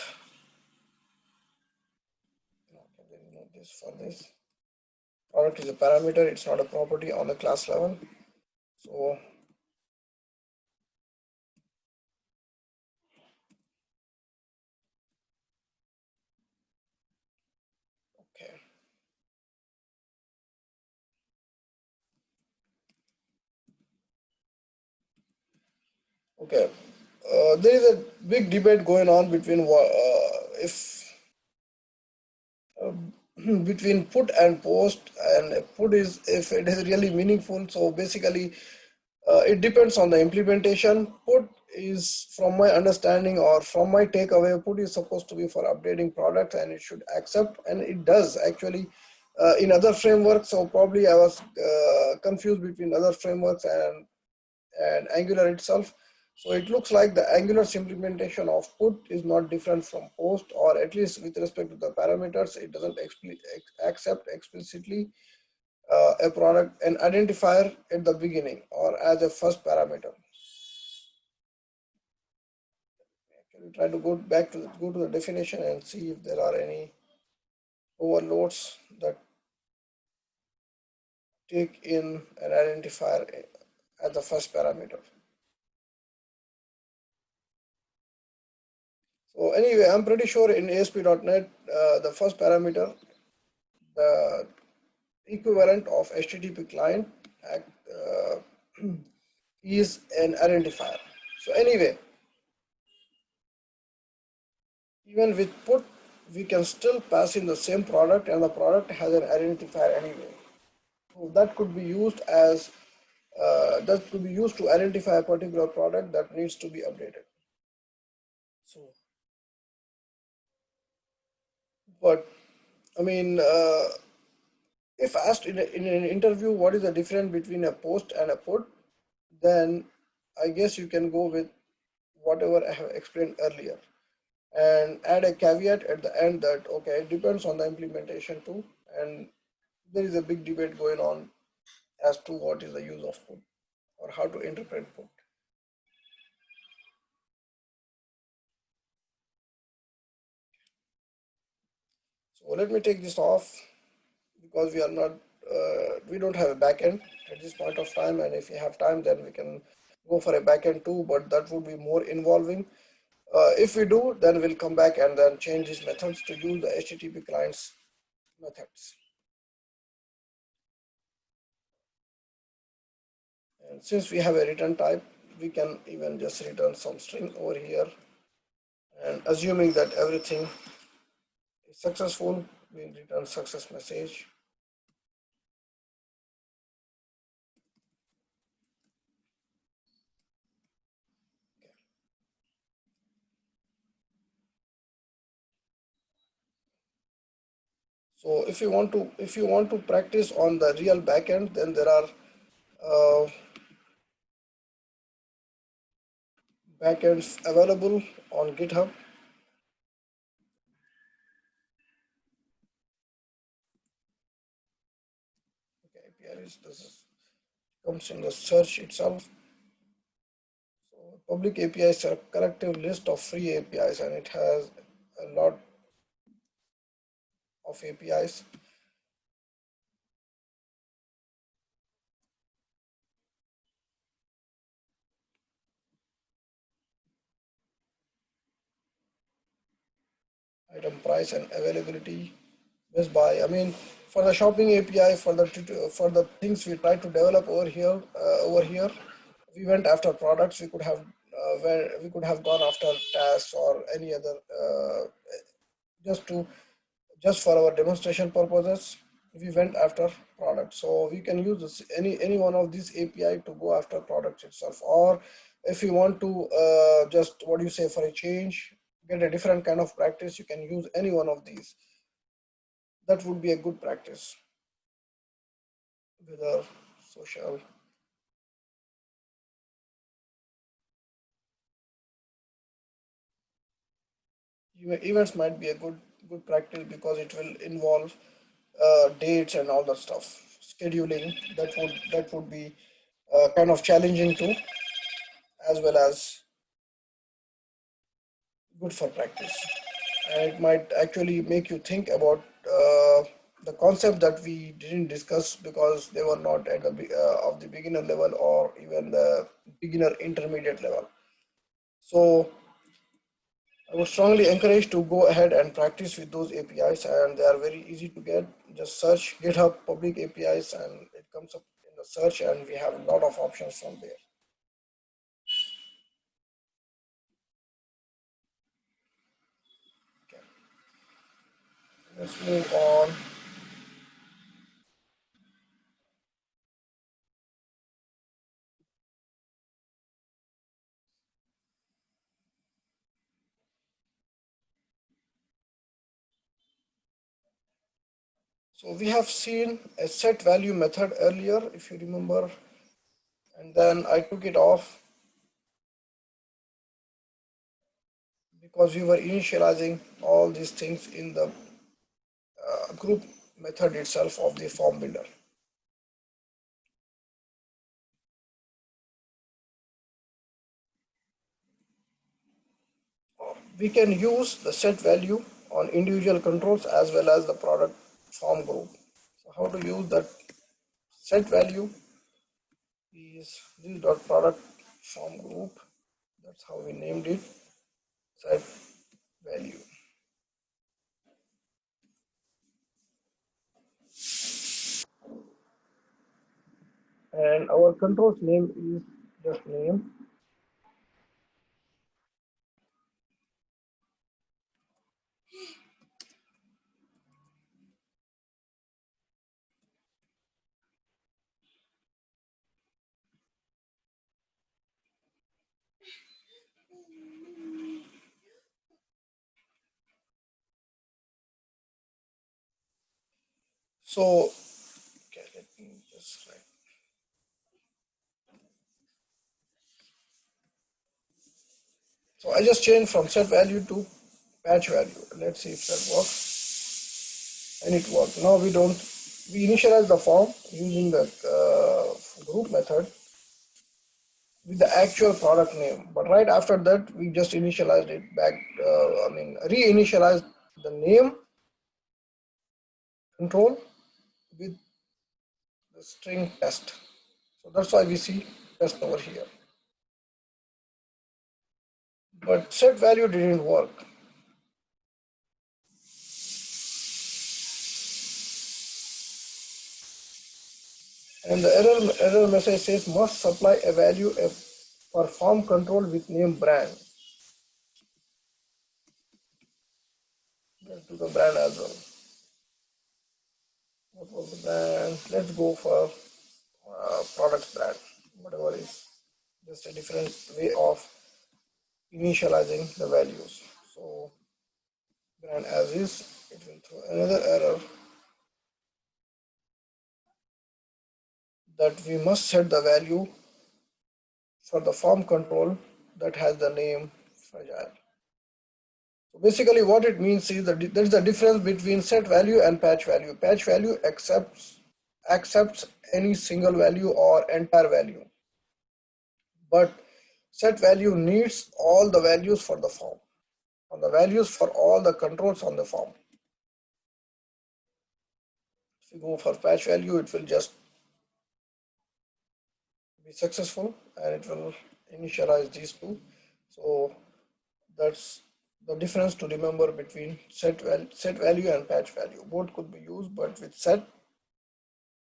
Speaker 1: there is no this for this. Product is a parameter, it's not a property on the class level. So, okay, okay. There is a big debate going on between if between put and post, and put is if it is really meaningful. So basically, it depends on the implementation. Put is, from my understanding or from my takeaway, put is supposed to be for updating products and it should accept, and it does actually in other frameworks. So probably I was confused between other frameworks and Angular itself. So it looks like the Angular's implementation of put is not different from post, or at least with respect to the parameters, it doesn't accept explicitly a product, an identifier at the beginning or as a first parameter. Actually, try to go to the definition and see if there are any overloads that take in an identifier as the first parameter. So anyway, I'm pretty sure in ASP.NET, the first parameter, the equivalent of HTTP client, uh, is an identifier. So anyway, even with put, we can still pass in the same product, and the product has an identifier anyway. So that could be used to identify a particular product that needs to be updated. So, but I mean, if asked in an interview what is the difference between a post and a put, then I guess you can go with whatever I have explained earlier and add a caveat at the end that okay, it depends on the implementation too, and there is a big debate going on as to what is the use of put or how to interpret put. So let me take this off because we don't have a backend at this point of time, and if we have time then we can go for a backend too, but that would be more involving. If we do, then we'll come back and then change these methods to use the HTTP clients methods. And since we have a return type, we can even just return some string over here, and assuming that everything is successful, we'll return success message. So if you want to practice on the real backend, then there are uh, backends available on GitHub. Okay, this comes in the search itself. So public API is a collective list of free APIs, and it has a lot of APIs. Item price and availability, Best Buy. I mean, for the shopping API, for the things we try to develop over here, we went after products. We could have where we could have gone after tasks or any other just to just for our demonstration purposes. We went after products, so we can use any one of these API to go after products itself. Or if you want to just what do you say, for a change, get a different kind of practice, you can use any one of these. That would be a good practice. Whether social events might be a good practice because it will involve dates and all that stuff. Scheduling, that would be kind of challenging too, as well as good for practice. And it might actually make you think about the concept that we didn't discuss because they were not at the of the beginner level or even the beginner intermediate level. So I would strongly encourage to go ahead and practice with those APIs, and they are very easy to get. Just search GitHub public APIs and it comes up in the search, and we have a lot of options from there. Okay, let's move on. So we have seen a set value method earlier, if you remember, and then I took it off because we were initializing all these things in the group method itself of the form builder. We can use the set value on individual controls as well as the product form group. So how to use that set value is this dot product form group. That's how we named it, set value. And our controls name is just name. So okay, let me just write. So I just changed from set value to patch value. Let's see if that works. And it worked. Now we initialize the form using the group method with the actual product name. But right after that, we just initialized it back, reinitialized the name control with the string test. So that's why we see test over here. But set value didn't work. And the error message says must supply a value for form control with name brand. Let's do the brand as well. What was the brand? Let's go for product brand, whatever is just a different way of initializing the values. So brand as is, it will throw another error that we must set the value for the form control that has the name fragile. So basically what it means is that there is a difference between set value and patch value. Patch value accepts any single value or entire value, but set value needs all the values for the form, or the values for all the controls on the form. If you go for patch value, it will just be successful and it will initialize these two. So that's the difference to remember between set value and patch value. Both could be used, but with set,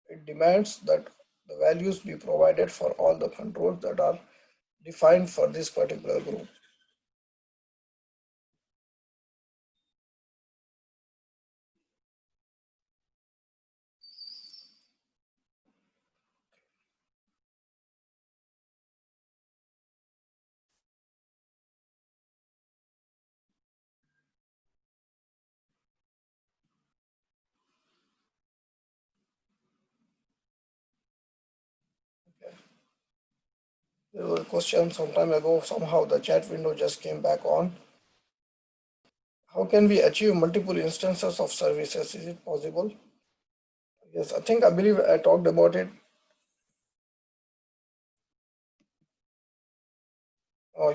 Speaker 1: it demands that the values be provided for all the controls that are defined for this particular group. Okay. There was a question some time ago, somehow the chat window just came back on. How can we achieve multiple instances of services? Is it possible? Yes, I believe I talked about it.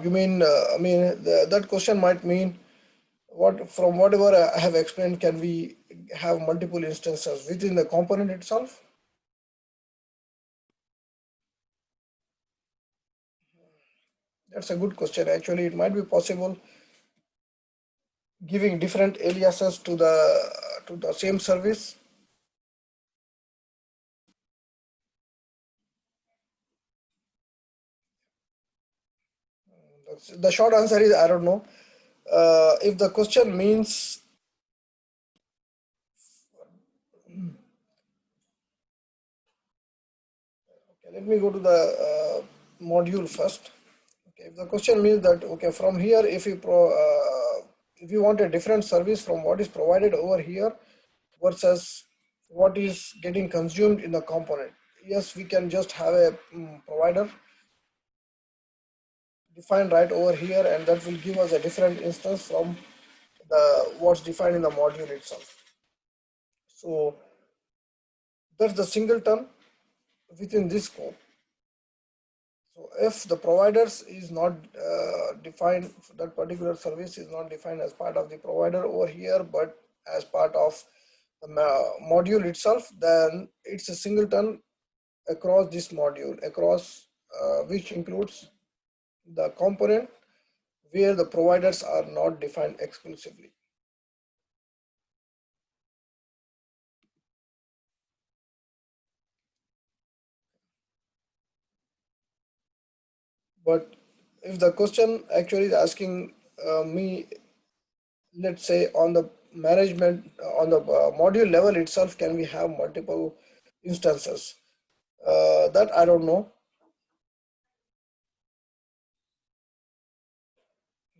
Speaker 1: You mean, that question might mean What from whatever I have explained, can we have multiple instances within the component itself? That's a good question. Actually, it might be possible giving different aliases to the same service. The short answer is I don't know. If the question means, okay, let me go to the module first. Okay, if the question means that okay, from here, if you want a different service from what is provided over here versus what is getting consumed in the component, yes, we can just have a provider defined right over here, and that will give us a different instance from the what's defined in the module itself. So that's the singleton within this scope. So if the providers is not defined, that particular service is not defined as part of the provider over here, but as part of the module itself, then it's a singleton across this module, across which includes the component where the providers are not defined exclusively. But if the question actually is asking me, let's say on the management, on the module level itself, can we have multiple instances? That I don't know.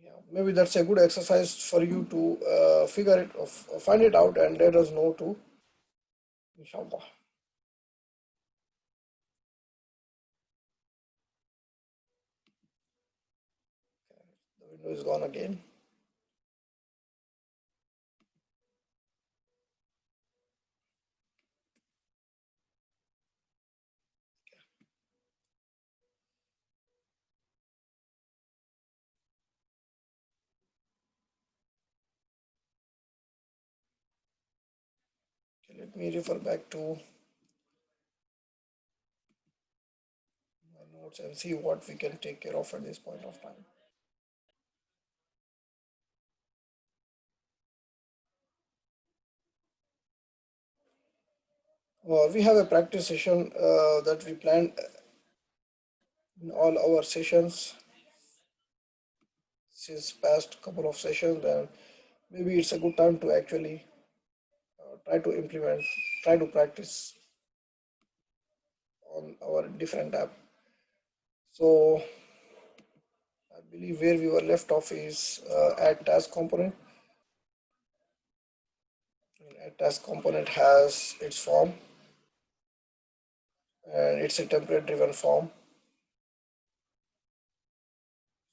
Speaker 1: Yeah, maybe that's a good exercise for you to figure it, find it out, and let us know too. Inshallah. The window is gone again. Okay, let me refer back to my notes and see what we can take care of at this point of time. We have a practice session that we planned in all our sessions since past couple of sessions, and maybe it's a good time to actually try to implement, try to practice on our different app. So I believe where we were left off is add task component. And add task component has its form, and it's a template driven form.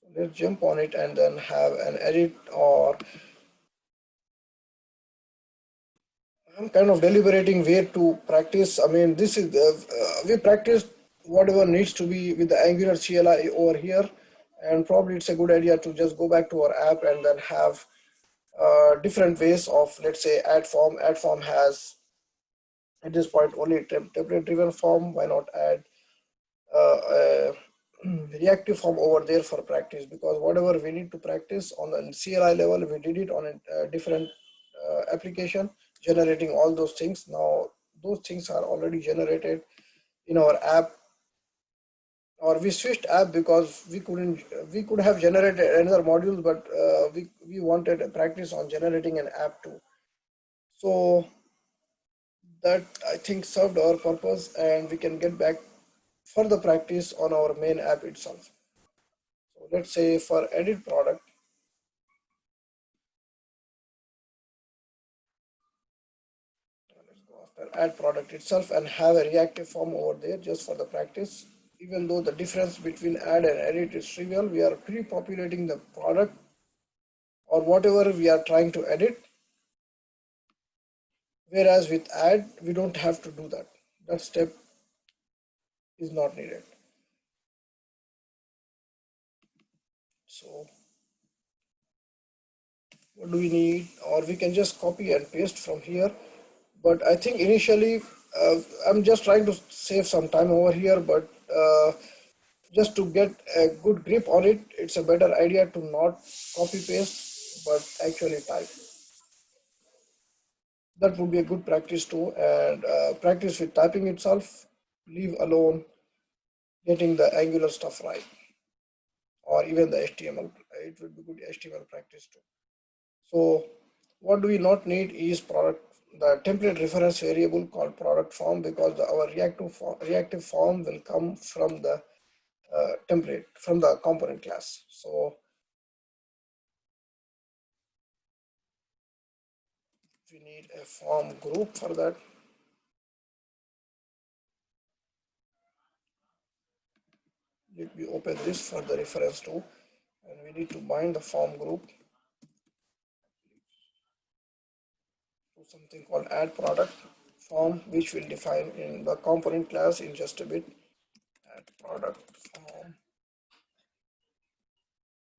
Speaker 1: So let's jump on it and then have an edit, or I'm kind of deliberating where to practice. I mean, this is we practice whatever needs to be with the Angular CLI over here, and probably it's a good idea to just go back to our app and then have different ways of, let's say, add form. Add form has at this point only template driven form. Why not add a reactive form over there for practice? Because whatever we need to practice on the CLI level, we did it on a different application, generating all those things. Now those things are already generated in our app, or we switched app because we could have generated another module, but we wanted a practice on generating an app too. So that I think served our purpose, and we can get back further practice on our main app itself. So let's say for edit product, let's go after add product itself and have a reactive form over there just for the practice. Even though the difference between add and edit is trivial, we are pre-populating the product or whatever we are trying to edit. Whereas with add, we don't have to do that. That step is not needed. So what do we need, or we can just copy and paste from here. But I think initially I'm just trying to save some time over here, but just to get a good grip on it, it's a better idea to not copy paste but actually type. That would be a good practice too, and practice with typing itself, leave alone getting the Angular stuff right, or even the HTML. It would be good HTML practice too. So what do we not need is the template reference variable called product form, because our reactive form will come from the template, from the component class. So we need a form group for that. Let me open this for the reference too, and we need to bind the form group to something called add product form, which we'll define in the component class in just a bit. Add product form,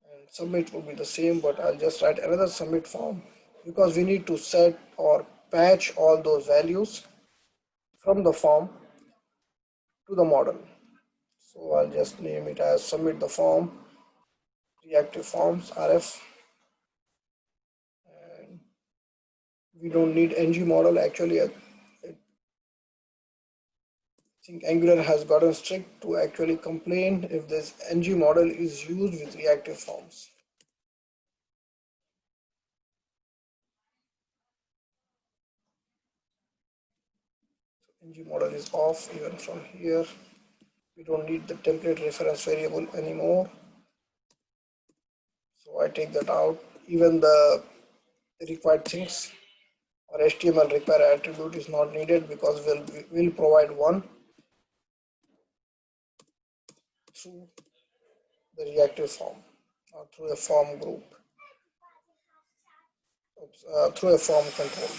Speaker 1: and submit will be the same, but I'll just write another submit form because we need to set or patch all those values from the form to the model. So I'll just name it as submit the form, reactive forms RF, and we don't need ng model. Actually, I think Angular has gotten strict to actually complain if this ng model is used with reactive forms. Ng model is off even from here. We don't need the template reference variable anymore. So I take that out. Even the required things or HTML require attribute is not needed because we'll provide one through the reactive form or through a form group, through a form control.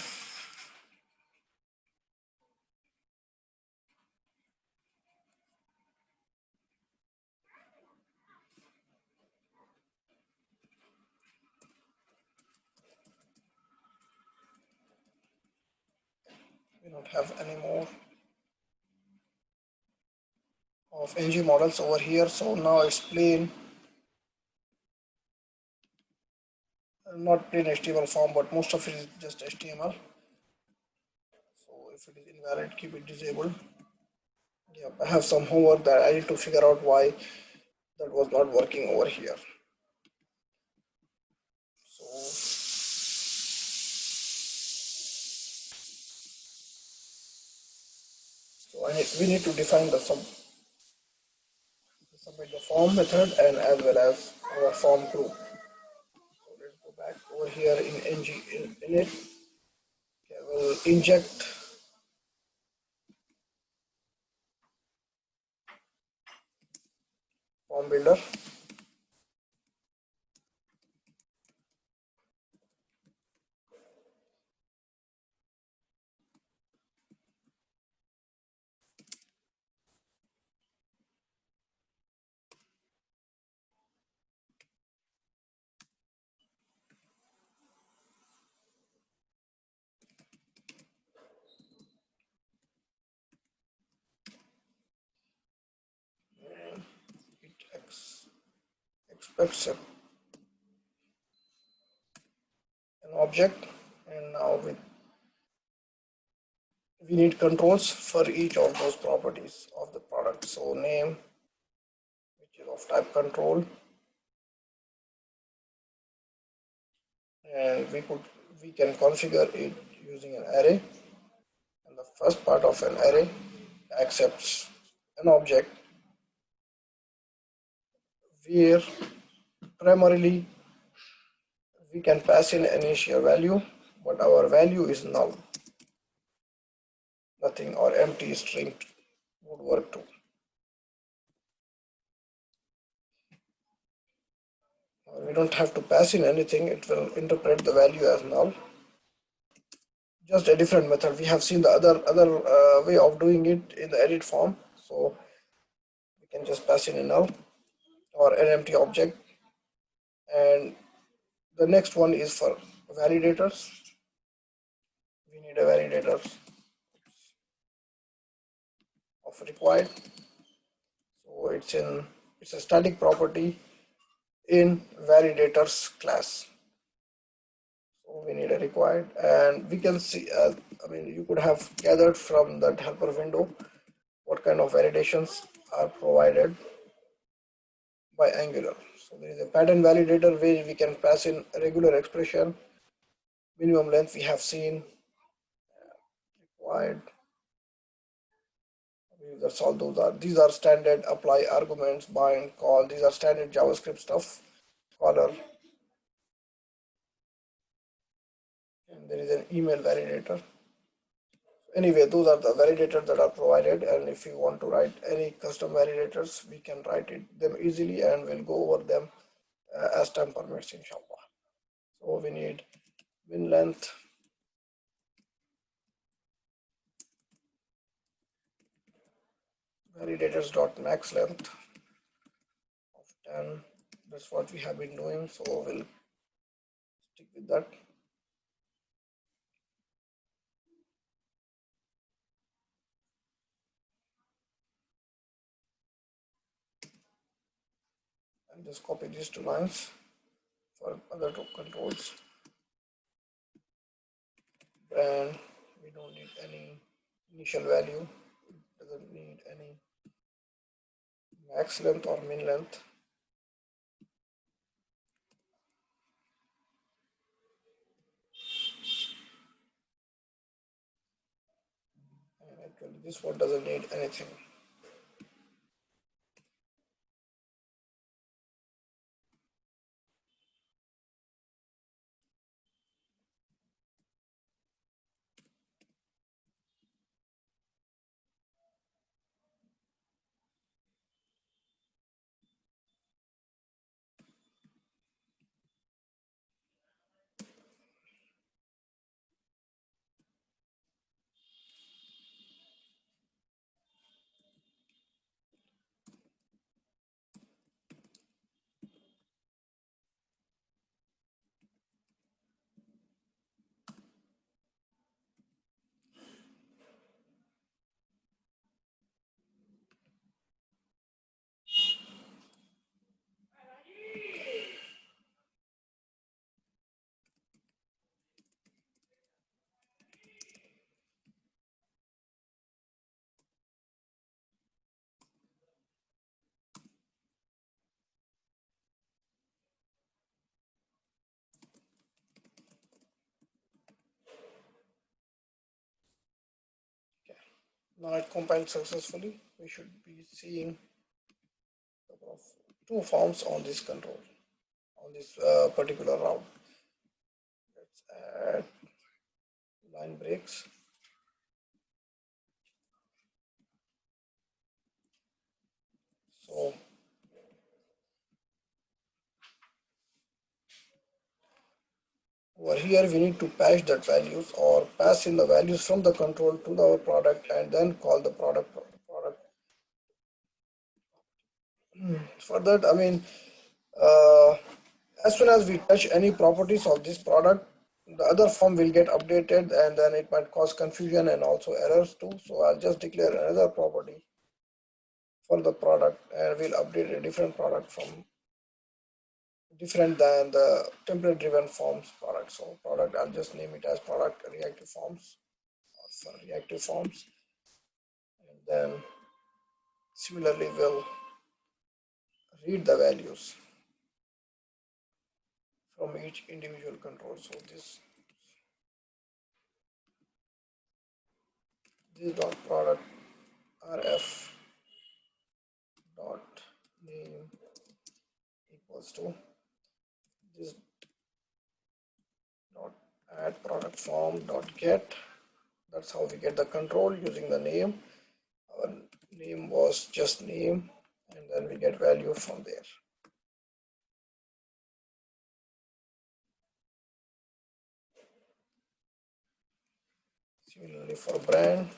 Speaker 1: We don't have any more of ng models over here. So now it's plain, not plain HTML form, but most of it is just HTML. So if it is invalid, keep it disabled. Yeah, I have some homework that I need to figure out why that was not working over here. So we need to define the submit the form method and as well as our form group. So let's go back over here in init. Okay, we'll inject form builder. And it expects an object, and now we need controls for each of those properties of the product. So name, which is of type control, and we can configure it using an array, and the first part of an array accepts an object where primarily we can pass in an initial value, but our value is null. Nothing or empty string would work too. We don't have to pass in anything, it will interpret the value as null. Just a different method. We have seen the other way of doing it in the edit form. So we can just pass in a null or an empty object. And the next one is for validators. We need a validator of required. So it's a static property in validators class. So we need a required, and we can see. I mean, you could have gathered from that helper window what kind of validations are provided by Angular. So there is a pattern validator where we can pass in a regular expression, minimum length we have seen, required. That's all those are. These are standard apply arguments, bind, call. These are standard JavaScript stuff. Caller, and there is an email validator. Anyway, those are the validators that are provided, and if you want to write any custom validators, we can write them easily, and we'll go over them as time permits, inshallah. So we need min length, validators dot max length of 10. That's what we have been doing, so we'll stick with that. And just copy these two lines for other two controls. And we don't need any initial value, it doesn't need any max length or min length. And actually this one doesn't need anything. Now it compiled successfully. We should be seeing two forms on this control, on this particular route. Let's add line breaks. So over here we need to patch that values or pass in the values from the control to our product and then call the product. For that, I mean, uh, as soon as we touch any properties of this product, the other form will get updated and then it might cause confusion and also errors too. So I'll just declare another property for the product and we'll update a different product from different than the template driven forms product. So product, I'll just name it as product reactive forms or for reactive forms. And then similarly we'll read the values from each individual control. So this dot product rf dot name equals to this dot add product form dot get. That's how we get the control using the name. Our name was just name and then we get value from there. Similarly for brand,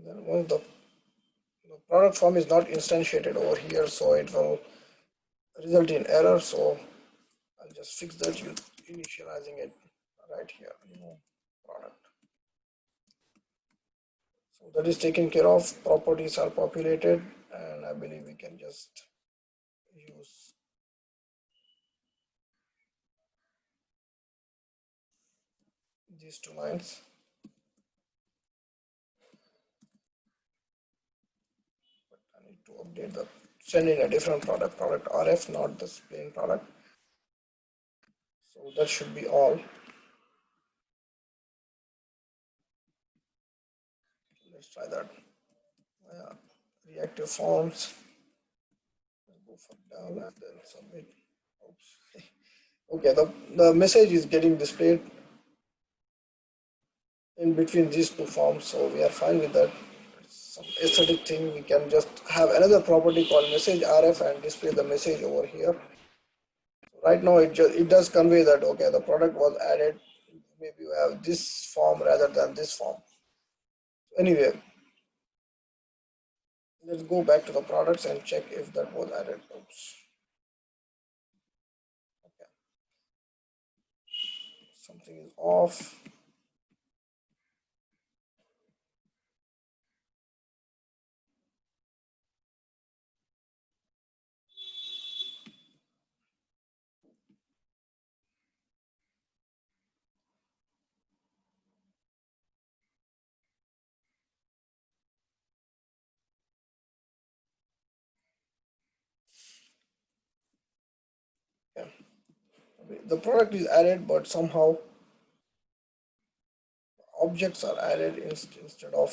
Speaker 1: Then once the product form is not instantiated over here, so it will result in error. So I'll just fix that initializing it right here. Product. So that is taken care of. Properties are populated, and I believe we can just use these two lines. But I need to update the send in a different product RF, not this plain product. So that should be all. Let's try that. Reactive forms. Let's go for down and then submit. Oops. Okay, the message is getting displayed in between these two forms, so we are fine with that. It's some aesthetic thing. We can just have another property called message RF and display the message over here. Right now it does convey that okay, the product was added. Maybe you have this form rather than this form. Anyway, let's go back to the products and check if that was added. Oops. Okay. Something is off. Yeah. The product is added, but somehow objects are added instead of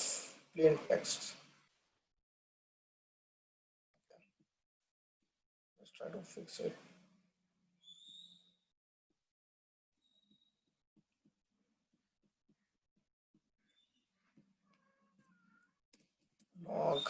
Speaker 1: plain text. Let's try to fix it. Log.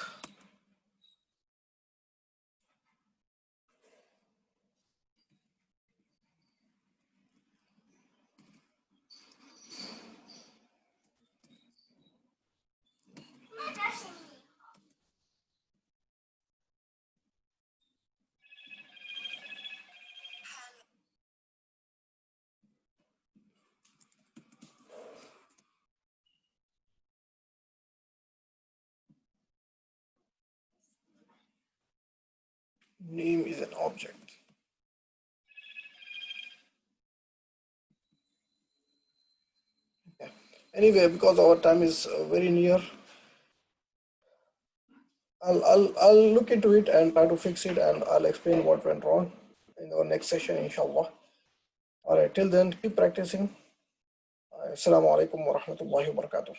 Speaker 1: Name is an object. Okay. Anyway, because our time is very near, I'll look into it and try to fix it, and I'll explain what went wrong in our next session, inshallah. All right, till then, keep practicing. Assalamu alaikum wa rahmatullahi wa barakatuh.